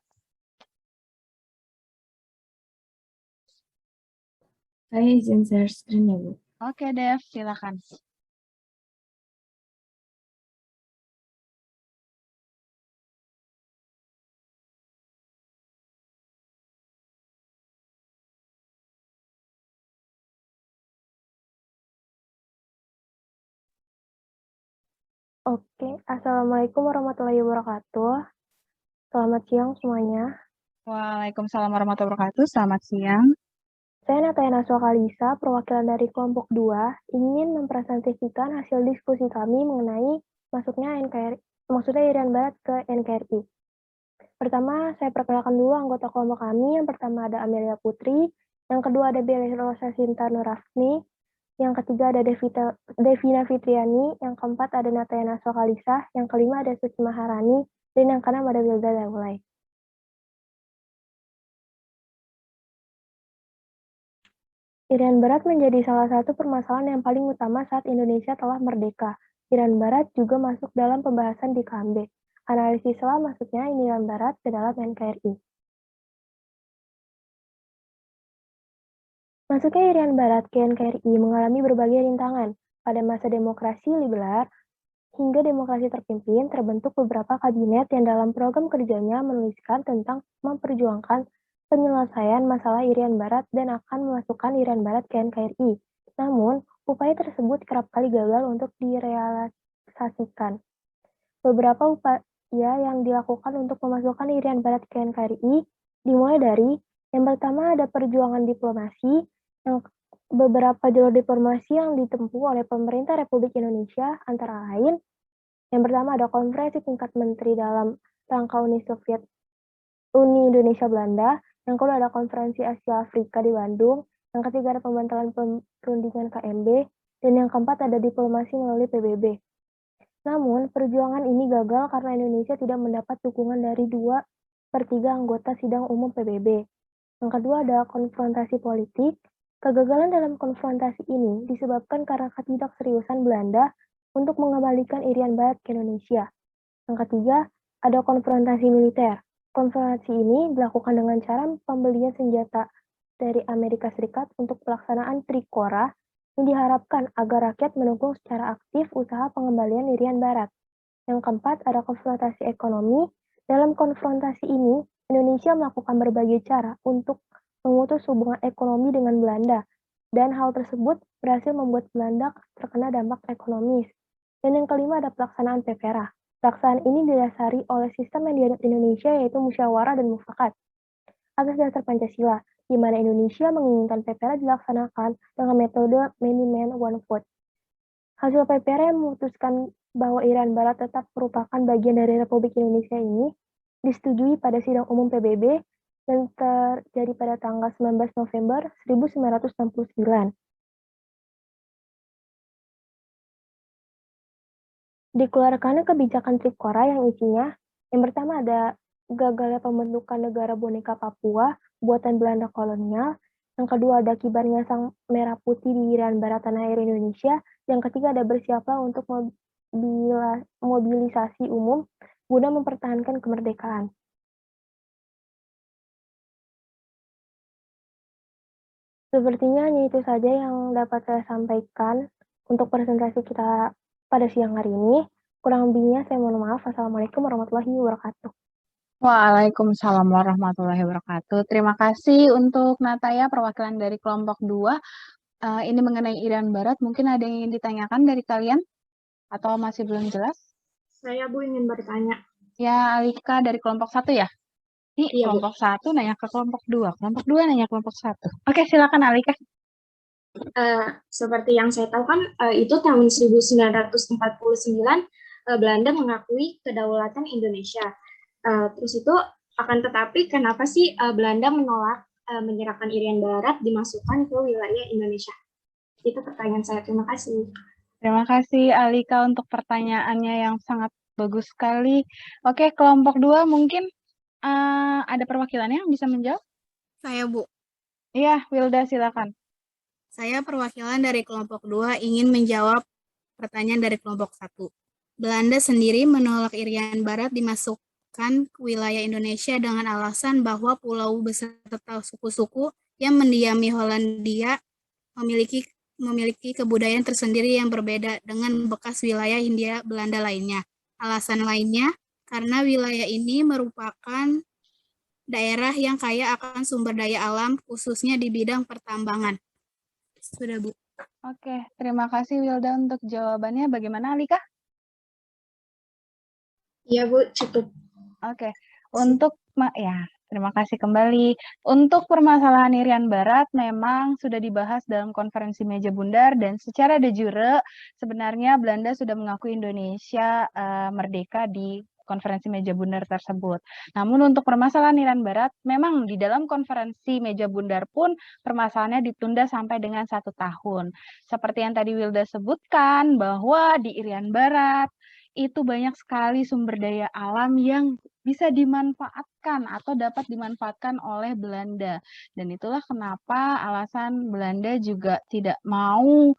Saya izin share screen ya, Bu. Oke, Dev, silakan. Oke, Assalamualaikum warahmatullahi wabarakatuh. Selamat siang semuanya. Waalaikumsalam warahmatullahi wabarakatuh. Selamat siang. Saya Nataya Naswa Kalisa, perwakilan dari kelompok 2, ingin mempresentasikan hasil diskusi kami mengenai maksudnya Irian Barat ke NKRI. Pertama, saya perkenalkan dulu anggota kelompok kami. Yang pertama ada Amelia Putri, yang kedua ada Bella Rosa Sinta Nurafni, yang ketiga ada Devina Fitriani, yang keempat ada Nataya Naswa Kalisa, yang kelima ada Suci Maharani, dan yang keenam ada Wilda Daulay. Irian Barat menjadi salah satu permasalahan yang paling utama saat Indonesia telah merdeka. Irian Barat juga masuk dalam pembahasan di KMB. Analisislah maksudnya Irian Barat ke dalam NKRI. Masuknya Irian Barat ke NKRI mengalami berbagai rintangan. Pada masa demokrasi liberal hingga demokrasi terpimpin, terbentuk beberapa kabinet yang dalam program kerjanya menuliskan tentang memperjuangkan penyelesaian masalah Irian Barat dan akan memasukkan Irian Barat ke NKRI. Namun, upaya tersebut kerap kali gagal untuk direalisasikan. Beberapa upaya yang dilakukan untuk memasukkan Irian Barat ke NKRI dimulai dari yang pertama ada perjuangan diplomasi, yang beberapa jalur diplomasi yang ditempuh oleh pemerintah Republik Indonesia antara lain yang pertama ada konferensi tingkat menteri dalam rangka Uni Indonesia Belanda, yang kedua ada konferensi Asia Afrika di Bandung, yang ketiga ada pembantalan perundingan KMB, dan yang keempat ada diplomasi melalui PBB. Namun, perjuangan ini gagal karena Indonesia tidak mendapat dukungan dari 2/3 anggota sidang umum PBB. Yang kedua ada konfrontasi politik. Kegagalan dalam konfrontasi ini disebabkan karena ketidakseriusan Belanda untuk mengembalikan Irian Barat ke Indonesia. Yang ketiga, ada konfrontasi militer. Konfrontasi ini dilakukan dengan cara pembelian senjata dari Amerika Serikat untuk pelaksanaan Trikora yang diharapkan agar rakyat mendukung secara aktif usaha pengembalian Irian Barat. Yang keempat, ada konfrontasi ekonomi. Dalam konfrontasi ini, Indonesia melakukan berbagai cara untuk memutus hubungan ekonomi dengan Belanda, dan hal tersebut berhasil membuat Belanda terkena dampak ekonomis. Dan yang kelima ada pelaksanaan PPRA. Pelaksanaan ini didasari oleh sistem yang dianut Indonesia yaitu musyawarah dan mufakat atas dasar Pancasila, di mana Indonesia menginginkan PPRA dilaksanakan dengan metode many man one vote. Hasil PPRA yang memutuskan bahwa Irian Barat tetap merupakan bagian dari Republik Indonesia ini disetujui pada sidang umum PBB yang terjadi pada tanggal 19 November 1969. Dikeluarkannya kebijakan Trikora yang isinya, yang pertama ada gagalnya pembentukan negara boneka Papua buatan Belanda kolonial, yang kedua ada kibarnya sang merah putih di Irian Barat tanah air Indonesia, yang ketiga ada bersiaplah untuk mobilisasi umum guna mempertahankan kemerdekaan. Sepertinya hanya itu saja yang dapat saya sampaikan untuk presentasi kita pada siang hari ini. Kurang lebihnya saya mohon maaf. Wassalamualaikum warahmatullahi wabarakatuh. Waalaikumsalam warahmatullahi wabarakatuh. Terima kasih untuk Nataya, perwakilan dari kelompok 2. Ini mengenai Irian Barat, mungkin ada yang ingin ditanyakan dari kalian? Atau masih belum jelas? Saya Bu ingin bertanya. Ya, Alika dari kelompok 1 ya? Ini Iya, Bu. kelompok 1 nanya ke kelompok 2, kelompok 2 nanya kelompok 1. Oke, silakan Alika. Seperti yang saya tahu kan itu tahun 1949 Belanda mengakui kedaulatan Indonesia. Terus itu akan tetapi kenapa sih Belanda menolak menyerahkan Irian Barat dimasukkan ke wilayah Indonesia? Itu pertanyaan saya. Terima kasih. Terima kasih Alika untuk pertanyaannya yang sangat bagus sekali. Oke, kelompok 2 mungkin ada perwakilannya yang bisa menjawab? Saya, Bu. Iya, Wilda silakan. Saya perwakilan dari kelompok 2 ingin menjawab pertanyaan dari kelompok 1. Belanda sendiri menolak Irian Barat dimasukkan ke wilayah Indonesia dengan alasan bahwa pulau beserta suku-suku yang mendiami Hollandia memiliki kebudayaan tersendiri yang berbeda dengan bekas wilayah Hindia Belanda lainnya. Alasan lainnya, karena wilayah ini merupakan daerah yang kaya akan sumber daya alam, khususnya di bidang pertambangan. Sudah, Bu. Oke, terima kasih Wilda untuk jawabannya. Bagaimana Alika? Iya, Bu, cukup. Oke, terima kasih kembali. Untuk permasalahan Irian Barat memang sudah dibahas dalam konferensi meja bundar dan secara de jure sebenarnya Belanda sudah mengakui Indonesia merdeka di konferensi meja bundar tersebut. Namun untuk permasalahan Irian Barat, memang di dalam konferensi meja bundar pun permasalahannya ditunda sampai dengan 1 tahun. Seperti yang tadi Wilda sebutkan bahwa di Irian Barat itu banyak sekali sumber daya alam yang bisa dimanfaatkan atau dapat dimanfaatkan oleh Belanda. Dan itulah kenapa alasan Belanda juga tidak mau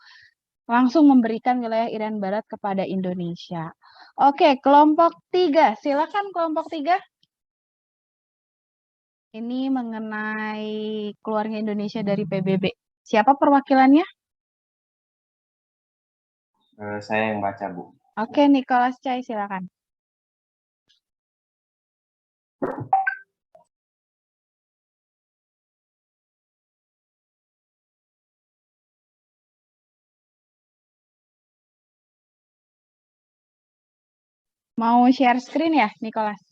langsung memberikan wilayah Irian Barat kepada Indonesia. Oke, kelompok 3. Silakan kelompok 3. Ini mengenai keluarnya Indonesia dari PBB. Siapa perwakilannya? Saya yang baca, Bu. Oke, Nicholas Chai, silakan. Mau share screen ya, Nicholas?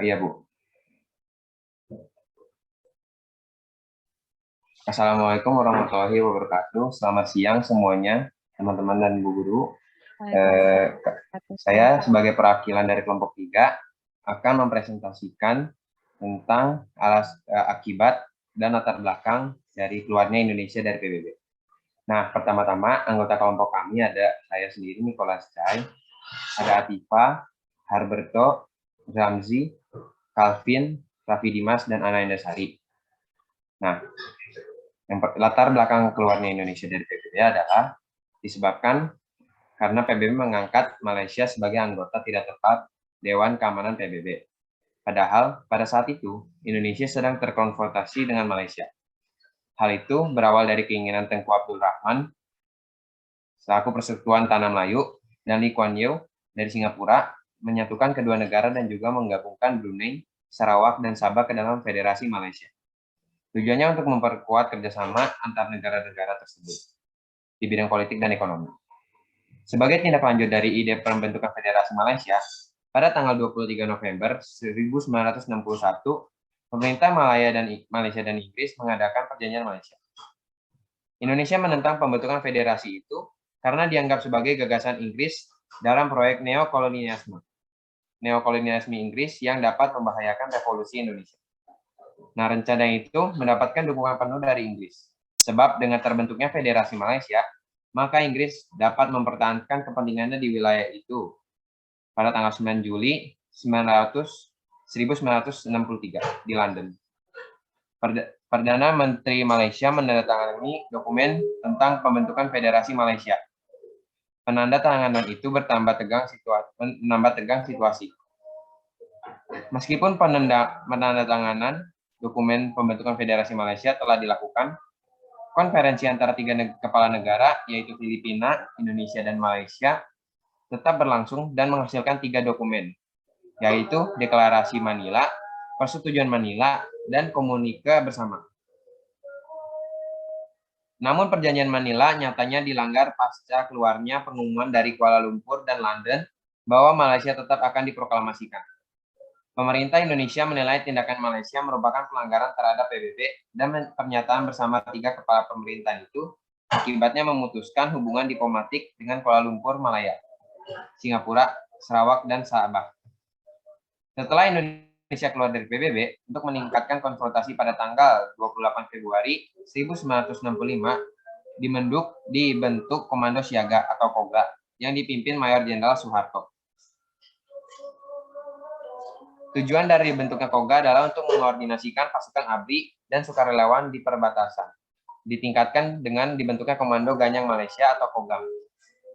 Iya, Bu. Assalamualaikum warahmatullahi wabarakatuh. Selamat siang semuanya, teman-teman dan Bu Guru. Saya sebagai perwakilan dari kelompok 3 akan mempresentasikan tentang akibat dan latar belakang dari keluarnya Indonesia dari PBB. Nah, pertama-tama anggota kelompok kami ada saya sendiri, Nicholas Chai, ada Atifa, Harberto, Ramzi, Calvin, Raffi Dimas, dan Ana Indasari. Nah, latar belakang keluarnya Indonesia dari PBB adalah disebabkan karena PBB mengangkat Malaysia sebagai anggota tidak tetap Dewan Keamanan PBB. Padahal pada saat itu Indonesia sedang terkonfrontasi dengan Malaysia. Hal itu berawal dari keinginan Tengku Abdul Rahman selaku Persekutuan Tanah Melayu dan Lee Kuan Yew dari Singapura menyatukan kedua negara dan juga menggabungkan Brunei, Sarawak, dan Sabah ke dalam Federasi Malaysia. Tujuannya untuk memperkuat kerjasama antar negara-negara tersebut di bidang politik dan ekonomi. Sebagai tindak lanjut dari ide pembentukan Federasi Malaysia, pada tanggal 23 November 1961, pemerintah Malaysia dan Inggris mengadakan Perjanjian Malaysia. Indonesia menentang pembentukan federasi itu karena dianggap sebagai gagasan Inggris dalam proyek neokolonialisme Inggris yang dapat membahayakan revolusi Indonesia. Nah, rencana itu mendapatkan dukungan penuh dari Inggris. Sebab dengan terbentuknya Federasi Malaysia, maka Inggris dapat mempertahankan kepentingannya di wilayah itu. Pada tanggal 9 Juli 1963 di London. Perdana Menteri Malaysia menandatangani dokumen tentang pembentukan Federasi Malaysia. Penandatanganan itu menambah tegang situasi. Meskipun penandatanganan dokumen pembentukan Federasi Malaysia telah dilakukan, konferensi antara tiga kepala negara, yaitu Filipina, Indonesia, dan Malaysia, tetap berlangsung dan menghasilkan 3 dokumen, yaitu Deklarasi Manila, Persetujuan Manila, dan Komunike Bersama. Namun perjanjian Manila nyatanya dilanggar pasca keluarnya pengumuman dari Kuala Lumpur dan London bahwa Malaysia tetap akan diproklamasikan. Pemerintah Indonesia menilai tindakan Malaysia merupakan pelanggaran terhadap PBB dan pernyataan bersama 3 kepala pemerintah itu akibatnya memutuskan hubungan diplomatik dengan Kuala Lumpur, Malaya, Singapura, Sarawak, dan Sabah. Setelah Indonesia keluar dari PBB, untuk meningkatkan konfrontasi pada tanggal 28 Februari 1965, dibentuk Komando Siaga atau KOGA yang dipimpin Mayor Jenderal Soeharto. Tujuan dari bentuknya KOGA adalah untuk mengkoordinasikan pasukan ABRI dan sukarelawan di perbatasan, ditingkatkan dengan dibentuknya Komando Ganyang Malaysia atau KOGAM.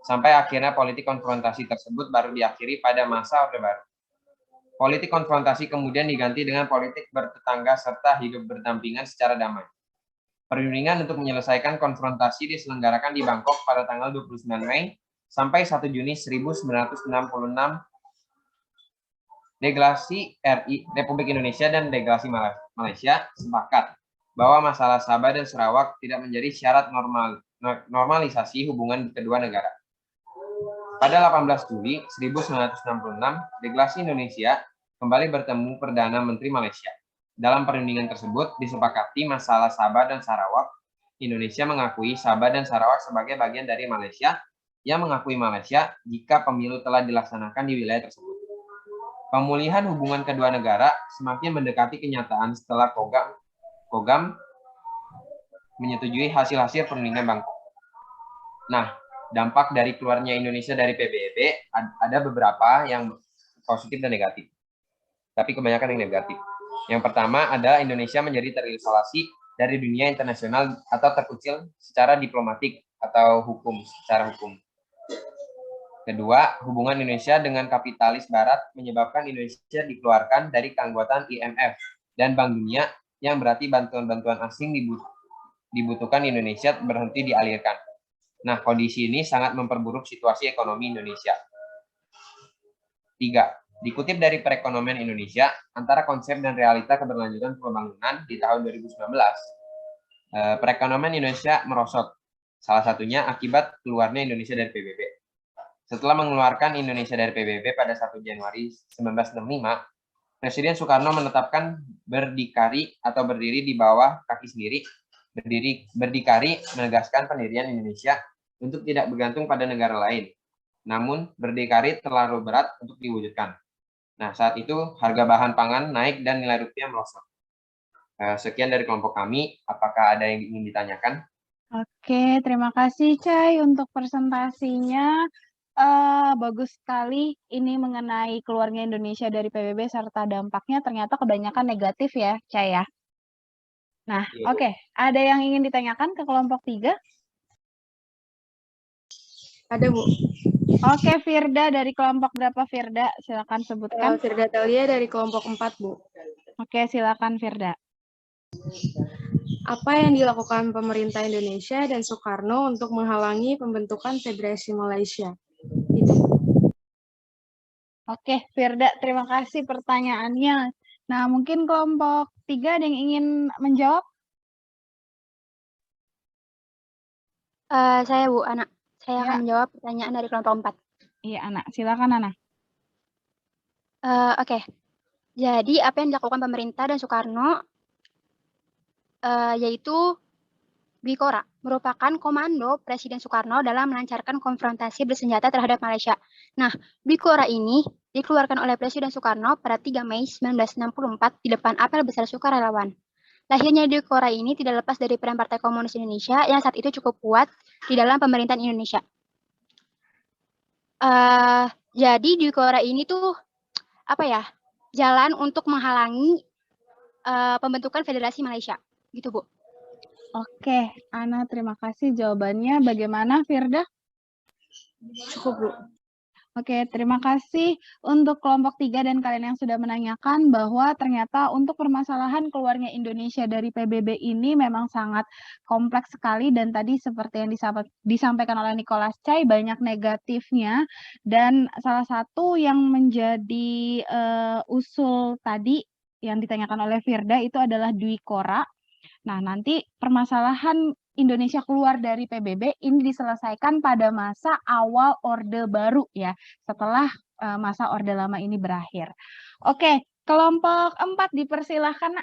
Sampai akhirnya politik konfrontasi tersebut baru diakhiri pada masa Orde Baru. Politik konfrontasi kemudian diganti dengan politik bertetangga serta hidup berdampingan secara damai. Perundingan untuk menyelesaikan konfrontasi diselenggarakan di Bangkok pada tanggal 29 Mei sampai 1 Juni 1966. Delegasi RI Republik Indonesia dan delegasi Malaysia sepakat bahwa masalah Sabah dan Sarawak tidak menjadi syarat normalisasi hubungan kedua negara. Pada 18 Juli 1966, delegasi Indonesia kembali bertemu Perdana Menteri Malaysia. Dalam perundingan tersebut disepakati masalah Sabah dan Sarawak. Indonesia mengakui Sabah dan Sarawak sebagai bagian dari Malaysia yang mengakui Malaysia jika pemilu telah dilaksanakan di wilayah tersebut. Pemulihan hubungan kedua negara semakin mendekati kenyataan setelah KOGAM menyetujui hasil-hasil perundingan Bangkok. Nah, dampak dari keluarnya Indonesia dari PBB ada beberapa yang positif dan negatif, tapi kebanyakan yang negatif. Yang pertama adalah Indonesia menjadi terisolasi dari dunia internasional atau terkucil secara diplomatik atau secara hukum. Kedua, hubungan Indonesia dengan kapitalis Barat menyebabkan Indonesia dikeluarkan dari keanggotaan IMF dan Bank Dunia, yang berarti bantuan-bantuan asing dibutuhkan Indonesia berhenti dialirkan. Nah, kondisi ini sangat memperburuk situasi ekonomi Indonesia. 3. Dikutip dari Perekonomian Indonesia, antara konsep dan realita keberlanjutan pembangunan di tahun 2019, perekonomian Indonesia merosot, salah satunya akibat keluarnya Indonesia dari PBB. Setelah mengeluarkan Indonesia dari PBB pada 1 Januari 1965, Presiden Soekarno menetapkan berdikari atau berdiri di bawah kaki sendiri. Berdikari menegaskan pendirian Indonesia untuk tidak bergantung pada negara lain. Namun, berdikari terlalu berat untuk diwujudkan. Nah, saat itu harga bahan pangan naik dan nilai rupiah merosot. Sekian dari kelompok kami. Apakah ada yang ingin ditanyakan? Oke, terima kasih Cai untuk presentasinya. Bagus sekali ini mengenai keluarnya Indonesia dari PBB serta dampaknya ternyata kebanyakan negatif ya, Cai ya. Nah, oke. Ada yang ingin ditanyakan ke kelompok 3? Ada, Bu. Oke, Firda dari kelompok berapa, Firda? Silakan sebutkan. Firda Talia dari kelompok 4, Bu. Oke, silakan Firda. Apa yang dilakukan pemerintah Indonesia dan Soekarno untuk menghalangi pembentukan Federasi Malaysia? Oke, Firda, terima kasih pertanyaannya. Nah, mungkin kelompok 3 ada yang ingin menjawab? Saya, Bu, Ana. Saya akan menjawab pertanyaan dari kelompok 4. Iya, Ana. Silakan, Ana. Oke. Jadi, apa yang dilakukan pemerintah dan Soekarno, yaitu BIKORA, merupakan komando Presiden Soekarno dalam melancarkan konfrontasi bersenjata terhadap Malaysia. Nah, BIKORA ini dikeluarkan oleh Presiden Soekarno pada 3 Mei 1964 di depan apel besar sukarelawan. Lahirnya BIKORA ini tidak lepas dari peran Partai Komunis Indonesia yang saat itu cukup kuat di dalam pemerintahan Indonesia. Jadi BIKORA ini tuh jalan untuk menghalangi pembentukan Federasi Malaysia, gitu Bu. Oke, Ana terima kasih jawabannya. Bagaimana Firda? Cukup, Bu. Oke, terima kasih untuk kelompok 3 dan kalian yang sudah menanyakan bahwa ternyata untuk permasalahan keluarnya Indonesia dari PBB ini memang sangat kompleks sekali dan tadi seperti yang disampaikan oleh Nicholas Chai banyak negatifnya dan salah satu yang menjadi usul tadi yang ditanyakan oleh Firda itu adalah Dwi Kora. Nah, nanti permasalahan Indonesia keluar dari PBB ini diselesaikan pada masa awal Orde Baru ya, setelah masa Orde Lama ini berakhir. Oke, kelompok 4 dipersilahkan.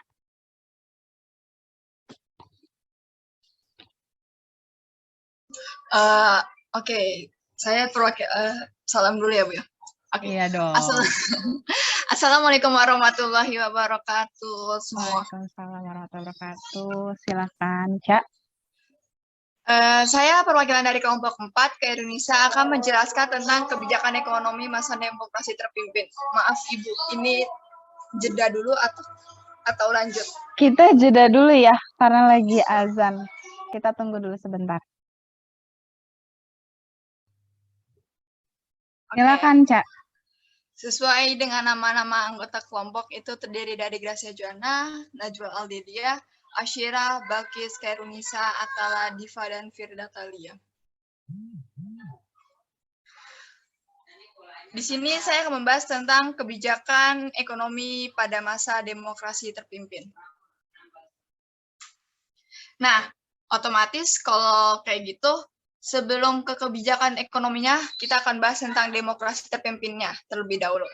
Oke, saya salam dulu ya Bu ya. Oke. Iya dong. Assalamualaikum warahmatullahi wabarakatuh semua. Waalaikumsalam warahmatullahi wabarakatuh. Silakan, Cak. Saya perwakilan dari kelompok 4 ke Indonesia akan menjelaskan tentang kebijakan ekonomi masa demokrasi terpimpin. Maaf Ibu, ini jeda dulu atau lanjut? Kita jeda dulu ya, karena lagi azan. Kita tunggu dulu sebentar. Silakan, Cak. Sesuai dengan nama-nama anggota kelompok itu terdiri dari Gracia Joanna, Najwa Aldedia, Ashira, Balkis, Kairunisa, Atala, Diva, dan Firda Thalia. Di sini saya akan membahas tentang kebijakan ekonomi pada masa demokrasi terpimpin. Nah, otomatis kalau kayak gitu, sebelum ke kebijakan ekonominya, kita akan bahas tentang demokrasi terpimpinnya terlebih dahulu.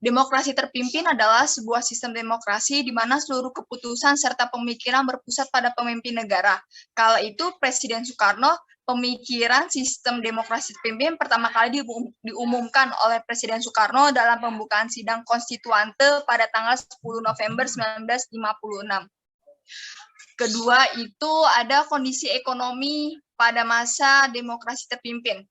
Demokrasi terpimpin adalah sebuah sistem demokrasi di mana seluruh keputusan serta pemikiran berpusat pada pemimpin negara. Kala itu Presiden Soekarno, pemikiran sistem demokrasi terpimpin pertama kali diumumkan oleh Presiden Soekarno dalam pembukaan sidang konstituante pada tanggal 10 November 1956. Kedua itu ada kondisi ekonomi pada masa demokrasi terpimpin.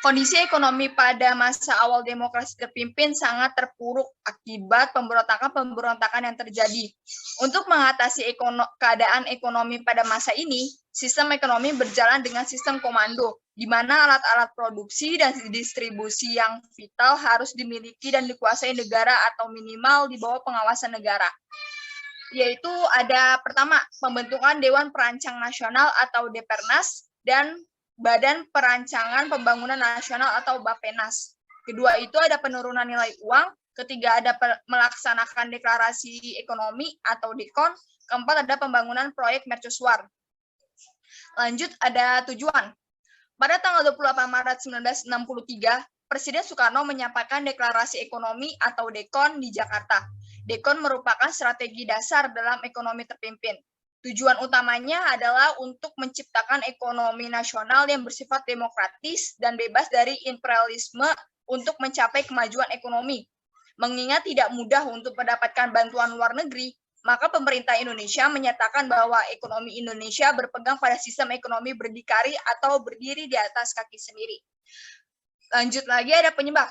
Kondisi ekonomi pada masa awal demokrasi terpimpin sangat terpuruk akibat pemberontakan yang terjadi. Untuk mengatasi keadaan ekonomi pada masa ini, sistem ekonomi berjalan dengan sistem komando, di mana alat-alat produksi dan distribusi yang vital harus dimiliki dan dikuasai negara atau minimal di bawah pengawasan negara. Yaitu ada pertama, pembentukan Dewan Perancang Nasional atau Depernas, dan Badan Perancangan Pembangunan Nasional atau Bapenas. Kedua itu ada penurunan nilai uang. Ketiga ada melaksanakan deklarasi ekonomi atau DEKON. Keempat ada pembangunan proyek mercusuar. Lanjut ada tujuan. Pada tanggal 28 Maret 1963, Presiden Soekarno menyampaikan deklarasi ekonomi atau DEKON di Jakarta. DEKON merupakan strategi dasar dalam ekonomi terpimpin. Tujuan utamanya adalah untuk menciptakan ekonomi nasional yang bersifat demokratis dan bebas dari imperialisme untuk mencapai kemajuan ekonomi. Mengingat tidak mudah untuk mendapatkan bantuan luar negeri, maka pemerintah Indonesia menyatakan bahwa ekonomi Indonesia berpegang pada sistem ekonomi berdikari atau berdiri di atas kaki sendiri. Lanjut lagi ada penyebab.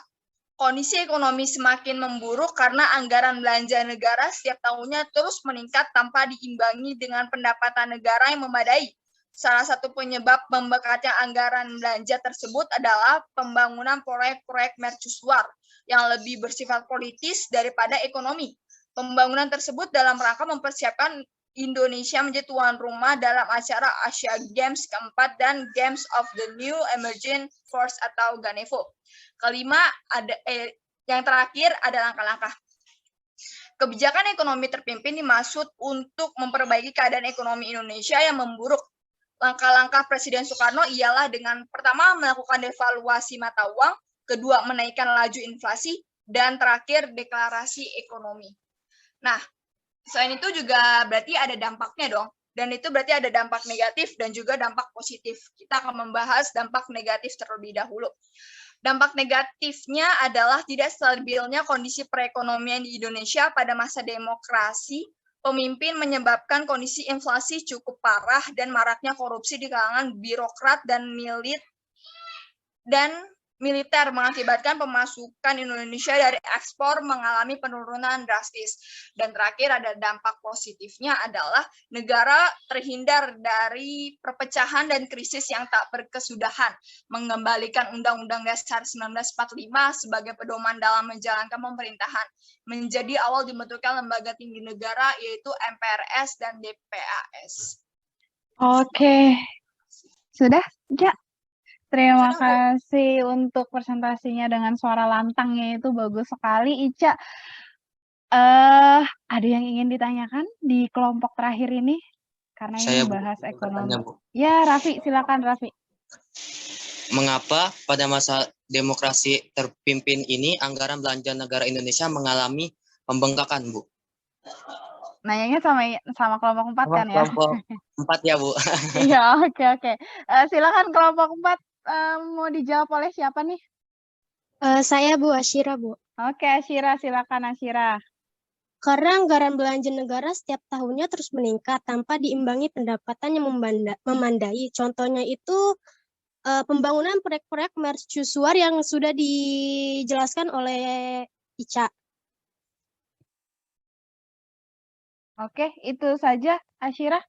Kondisi ekonomi semakin memburuk karena anggaran belanja negara setiap tahunnya terus meningkat tanpa diimbangi dengan pendapatan negara yang memadai. Salah satu penyebab membekatnya anggaran belanja tersebut adalah pembangunan proyek-proyek mercusuar yang lebih bersifat politis daripada ekonomi. Pembangunan tersebut dalam rangka mempersiapkan Indonesia menjadi tuan rumah dalam acara Asia Games keempat dan Games of the New Emerging Force atau GANEVO. Kelima, yang terakhir ada langkah-langkah. Kebijakan ekonomi terpimpin dimaksud untuk memperbaiki keadaan ekonomi Indonesia yang memburuk. Langkah-langkah Presiden Soekarno ialah dengan pertama melakukan devaluasi mata uang, kedua menaikkan laju inflasi, dan terakhir deklarasi ekonomi. Nah, selain itu juga berarti ada dampaknya dong. Dan itu berarti ada dampak negatif dan juga dampak positif. Kita akan membahas dampak negatif terlebih dahulu. Dampak negatifnya adalah tidak stabilnya kondisi perekonomian di Indonesia pada masa demokrasi. Pemimpin menyebabkan kondisi inflasi cukup parah dan maraknya korupsi di kalangan birokrat dan militer mengakibatkan pemasukan Indonesia dari ekspor mengalami penurunan drastis. Dan terakhir ada dampak positifnya adalah negara terhindar dari perpecahan dan krisis yang tak berkesudahan, mengembalikan Undang-Undang Dasar 1945 sebagai pedoman dalam menjalankan pemerintahan, menjadi awal dibentuknya lembaga tinggi negara yaitu MPRS dan DPAS. Oke, sudah? Ya. Terima kasih untuk presentasinya dengan suara lantangnya itu bagus sekali, Ica. Ada yang ingin ditanyakan di kelompok terakhir ini? Karena ini bahas ekonomi. Ya, Raffi, silakan Raffi. Mengapa pada masa demokrasi terpimpin ini anggaran belanja negara Indonesia mengalami pembengkakan, Bu? Nanyanya sama kelompok 4 kan ya? Kelompok 4 ya, Bu. Iya, oke. Silakan kelompok 4 mau dijawab oleh siapa nih? Saya Bu Asyira, Bu. Oke, Asyira, silakan Asyira. Karena anggaran belanja negara setiap tahunnya terus meningkat tanpa diimbangi pendapatan yang memandai. Contohnya itu pembangunan proyek-proyek mercusuar yang sudah dijelaskan oleh Ica. Oke, itu saja Asyira.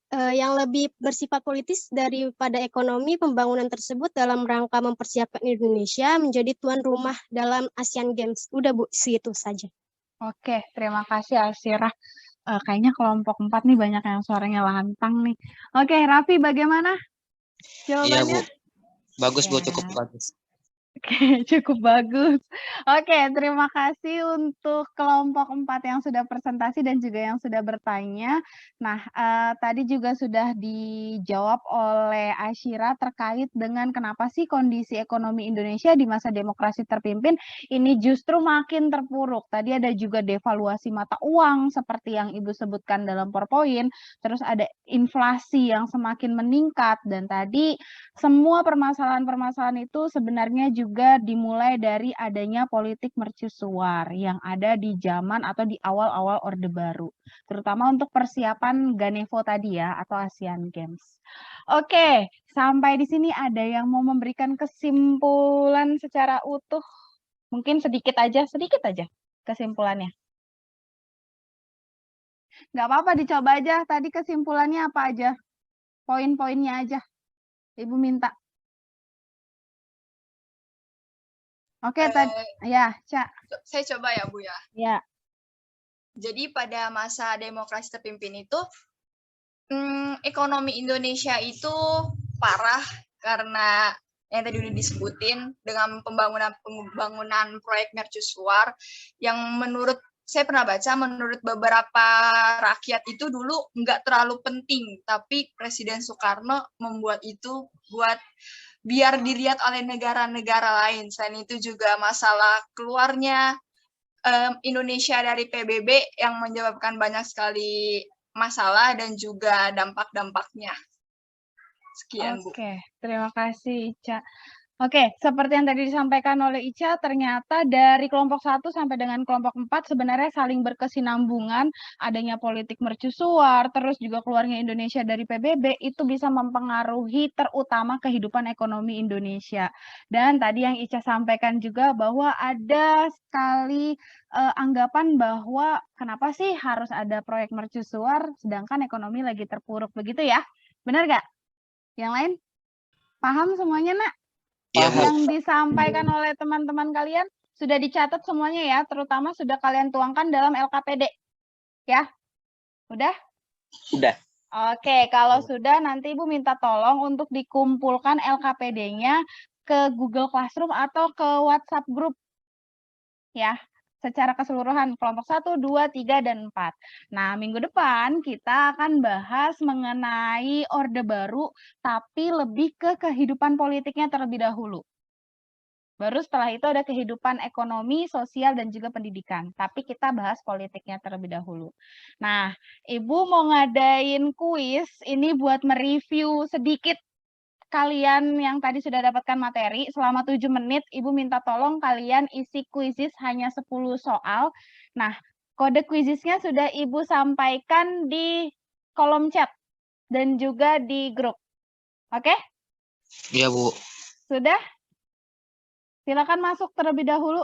Yang lebih bersifat politis daripada ekonomi, pembangunan tersebut dalam rangka mempersiapkan Indonesia menjadi tuan rumah dalam Asian Games. Udah Bu, itu saja. Oke, terima kasih Asyira. Kayaknya kelompok 4 nih banyak yang suaranya lantang nih. Oke, Raffi bagaimana jawabannya? Iya, Bu. Bagus, Bu, cukup bagus. Oke, cukup bagus. Oke, terima kasih untuk kelompok 4 yang sudah presentasi dan juga yang sudah bertanya. Nah, tadi juga sudah dijawab oleh Asyira terkait dengan kenapa sih kondisi ekonomi Indonesia di masa demokrasi terpimpin ini justru makin terpuruk. Tadi ada juga devaluasi mata uang seperti yang Ibu sebutkan dalam PowerPoint, terus ada inflasi yang semakin meningkat, dan tadi semua permasalahan-permasalahan itu sebenarnya juga dimulai dari adanya politik mercusuar yang ada di zaman atau di awal-awal Orde Baru, terutama untuk persiapan Ganevo tadi ya, atau Asian Games. Oke, sampai di sini ada yang mau memberikan kesimpulan secara utuh? Mungkin sedikit aja kesimpulannya. Nggak apa-apa, dicoba aja. Tadi kesimpulannya apa aja? Poin-poinnya aja. Ibu minta. Oke, tadi ya, Ca. Saya coba ya, Bu ya. Ya. Jadi pada masa demokrasi terpimpin itu ekonomi Indonesia itu parah karena yang tadi udah disebutin dengan pembangunan proyek mercusuar yang saya pernah baca menurut beberapa rakyat itu dulu nggak terlalu penting, tapi Presiden Soekarno membuat itu biar dilihat oleh negara-negara lain. Selain itu juga masalah keluarnya Indonesia dari PBB yang menyebabkan banyak sekali masalah dan juga dampak-dampaknya. Sekian, Bu. Oke, terima kasih, Ica. Oke, seperti yang tadi disampaikan oleh Ica, ternyata dari kelompok 1 sampai dengan kelompok 4 sebenarnya saling berkesinambungan, adanya politik mercusuar, terus juga keluarnya Indonesia dari PBB, itu bisa mempengaruhi terutama kehidupan ekonomi Indonesia. Dan tadi yang Ica sampaikan juga bahwa ada sekali anggapan bahwa kenapa sih harus ada proyek mercusuar sedangkan ekonomi lagi terpuruk, begitu ya? Benar nggak? Yang lain? Paham semuanya, Nak? Yang disampaikan oleh teman-teman kalian sudah dicatat semuanya ya, terutama sudah kalian tuangkan dalam LKPD. Ya? Udah? Udah. Oke, kalau sudah nanti Ibu minta tolong untuk dikumpulkan LKPD-nya ke Google Classroom atau ke WhatsApp group. Ya, secara keseluruhan kelompok 1, 2, 3, dan 4. Nah, minggu depan kita akan bahas mengenai Orde Baru, tapi lebih ke kehidupan politiknya terlebih dahulu. Baru setelah itu ada kehidupan ekonomi, sosial, dan juga pendidikan. Tapi kita bahas politiknya terlebih dahulu. Nah, Ibu mau ngadain kuis, ini buat mereview sedikit kalian yang tadi sudah dapatkan materi. Selama 7 menit, Ibu minta tolong kalian isi kuisis hanya 10 soal. Nah, kode kuisisnya sudah Ibu sampaikan di kolom chat dan juga di grup. Oke? Iya, Bu. Sudah? Silakan masuk terlebih dahulu.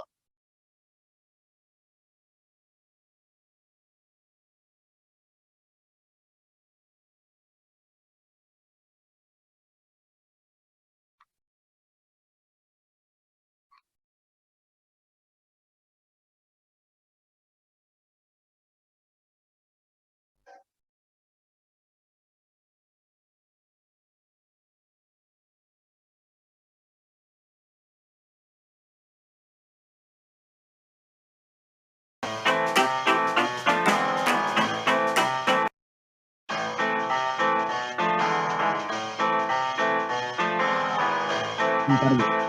Bentar, Bu.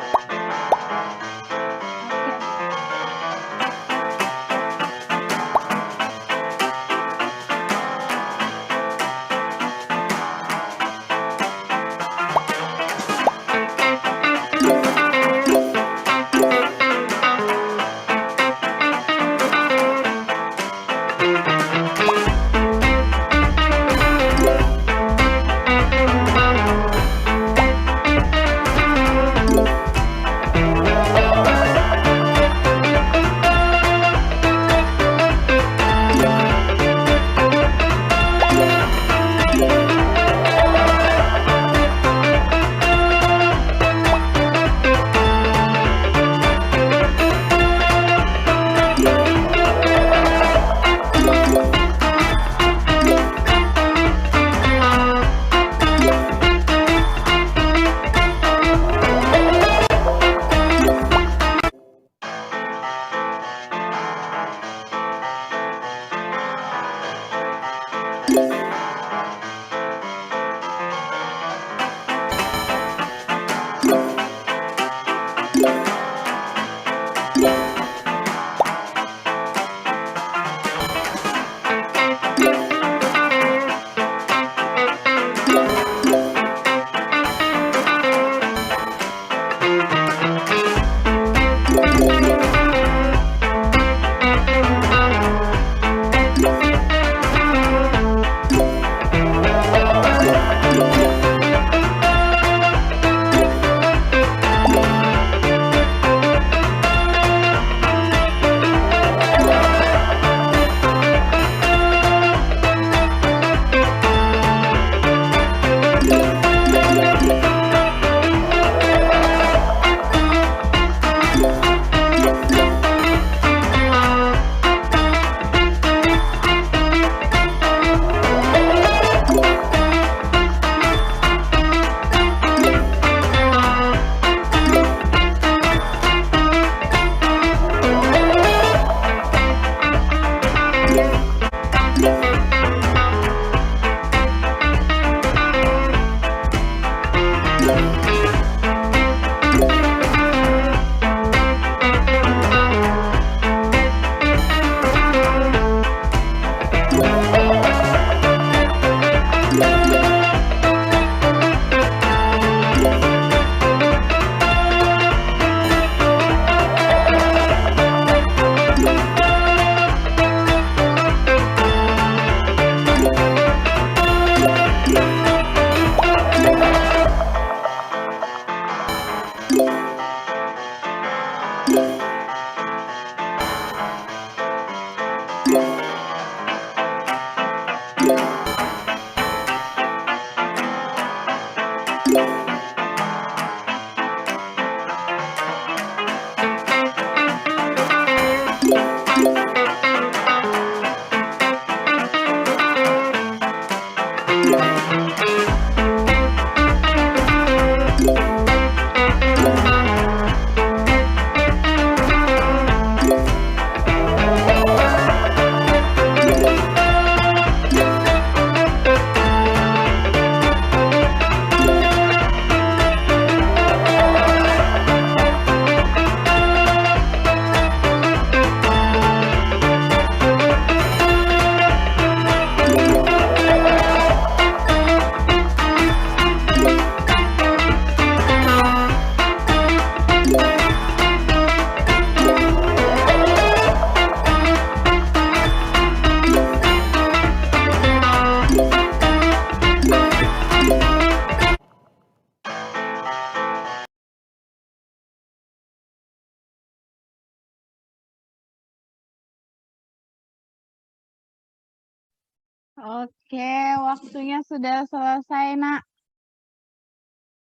Oke, waktunya sudah selesai, Nak.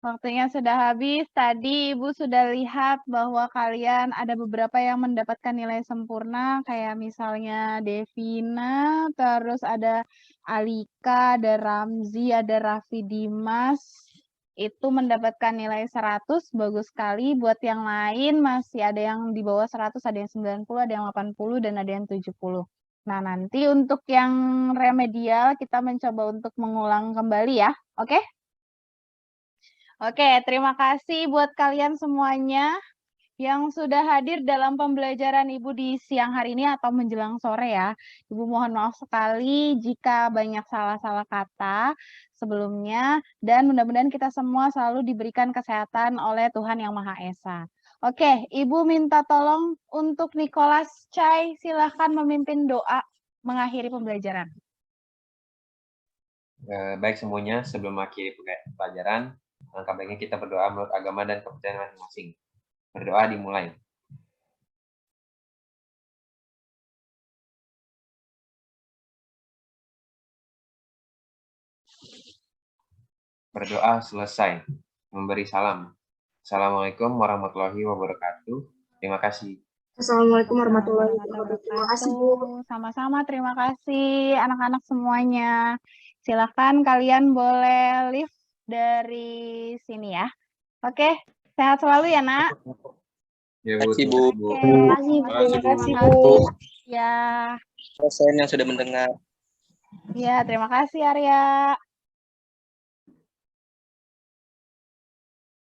Waktunya sudah habis. Tadi Ibu sudah lihat bahwa kalian ada beberapa yang mendapatkan nilai sempurna, kayak misalnya Devina, terus ada Alika, ada Ramzi, ada Raffi Dimas. Itu mendapatkan nilai 100, bagus sekali. Buat yang lain masih ada yang di bawah 100, ada yang 90, ada yang 80, dan ada yang 70. Nah, nanti untuk yang remedial kita mencoba untuk mengulang kembali ya, oke? Oke, terima kasih buat kalian semuanya yang sudah hadir dalam pembelajaran Ibu di siang hari ini atau menjelang sore ya. Ibu mohon maaf sekali jika banyak salah-salah kata sebelumnya, dan mudah-mudahan kita semua selalu diberikan kesehatan oleh Tuhan Yang Maha Esa. Oke, Ibu minta tolong untuk Nicholas Chai, silahkan memimpin doa mengakhiri pembelajaran. Baik semuanya, sebelum mengakhiri pelajaran, langkah baiknya kita berdoa menurut agama dan kepercayaan masing-masing. Berdoa dimulai. Berdoa selesai. Memberi salam. Assalamualaikum warahmatullahi wabarakatuh. Terima kasih. Assalamualaikum warahmatullahi wabarakatuh. Terima kasih, Bu. Sama-sama, terima kasih anak-anak semuanya. Silakan kalian boleh live dari sini ya. Oke, sehat selalu ya, Nak. Ya, Bu. Terima kasih, Bu. Terima kasih, Terima Bu. Ya. Dosen yang sudah mendengar. Ya, terima kasih Arya.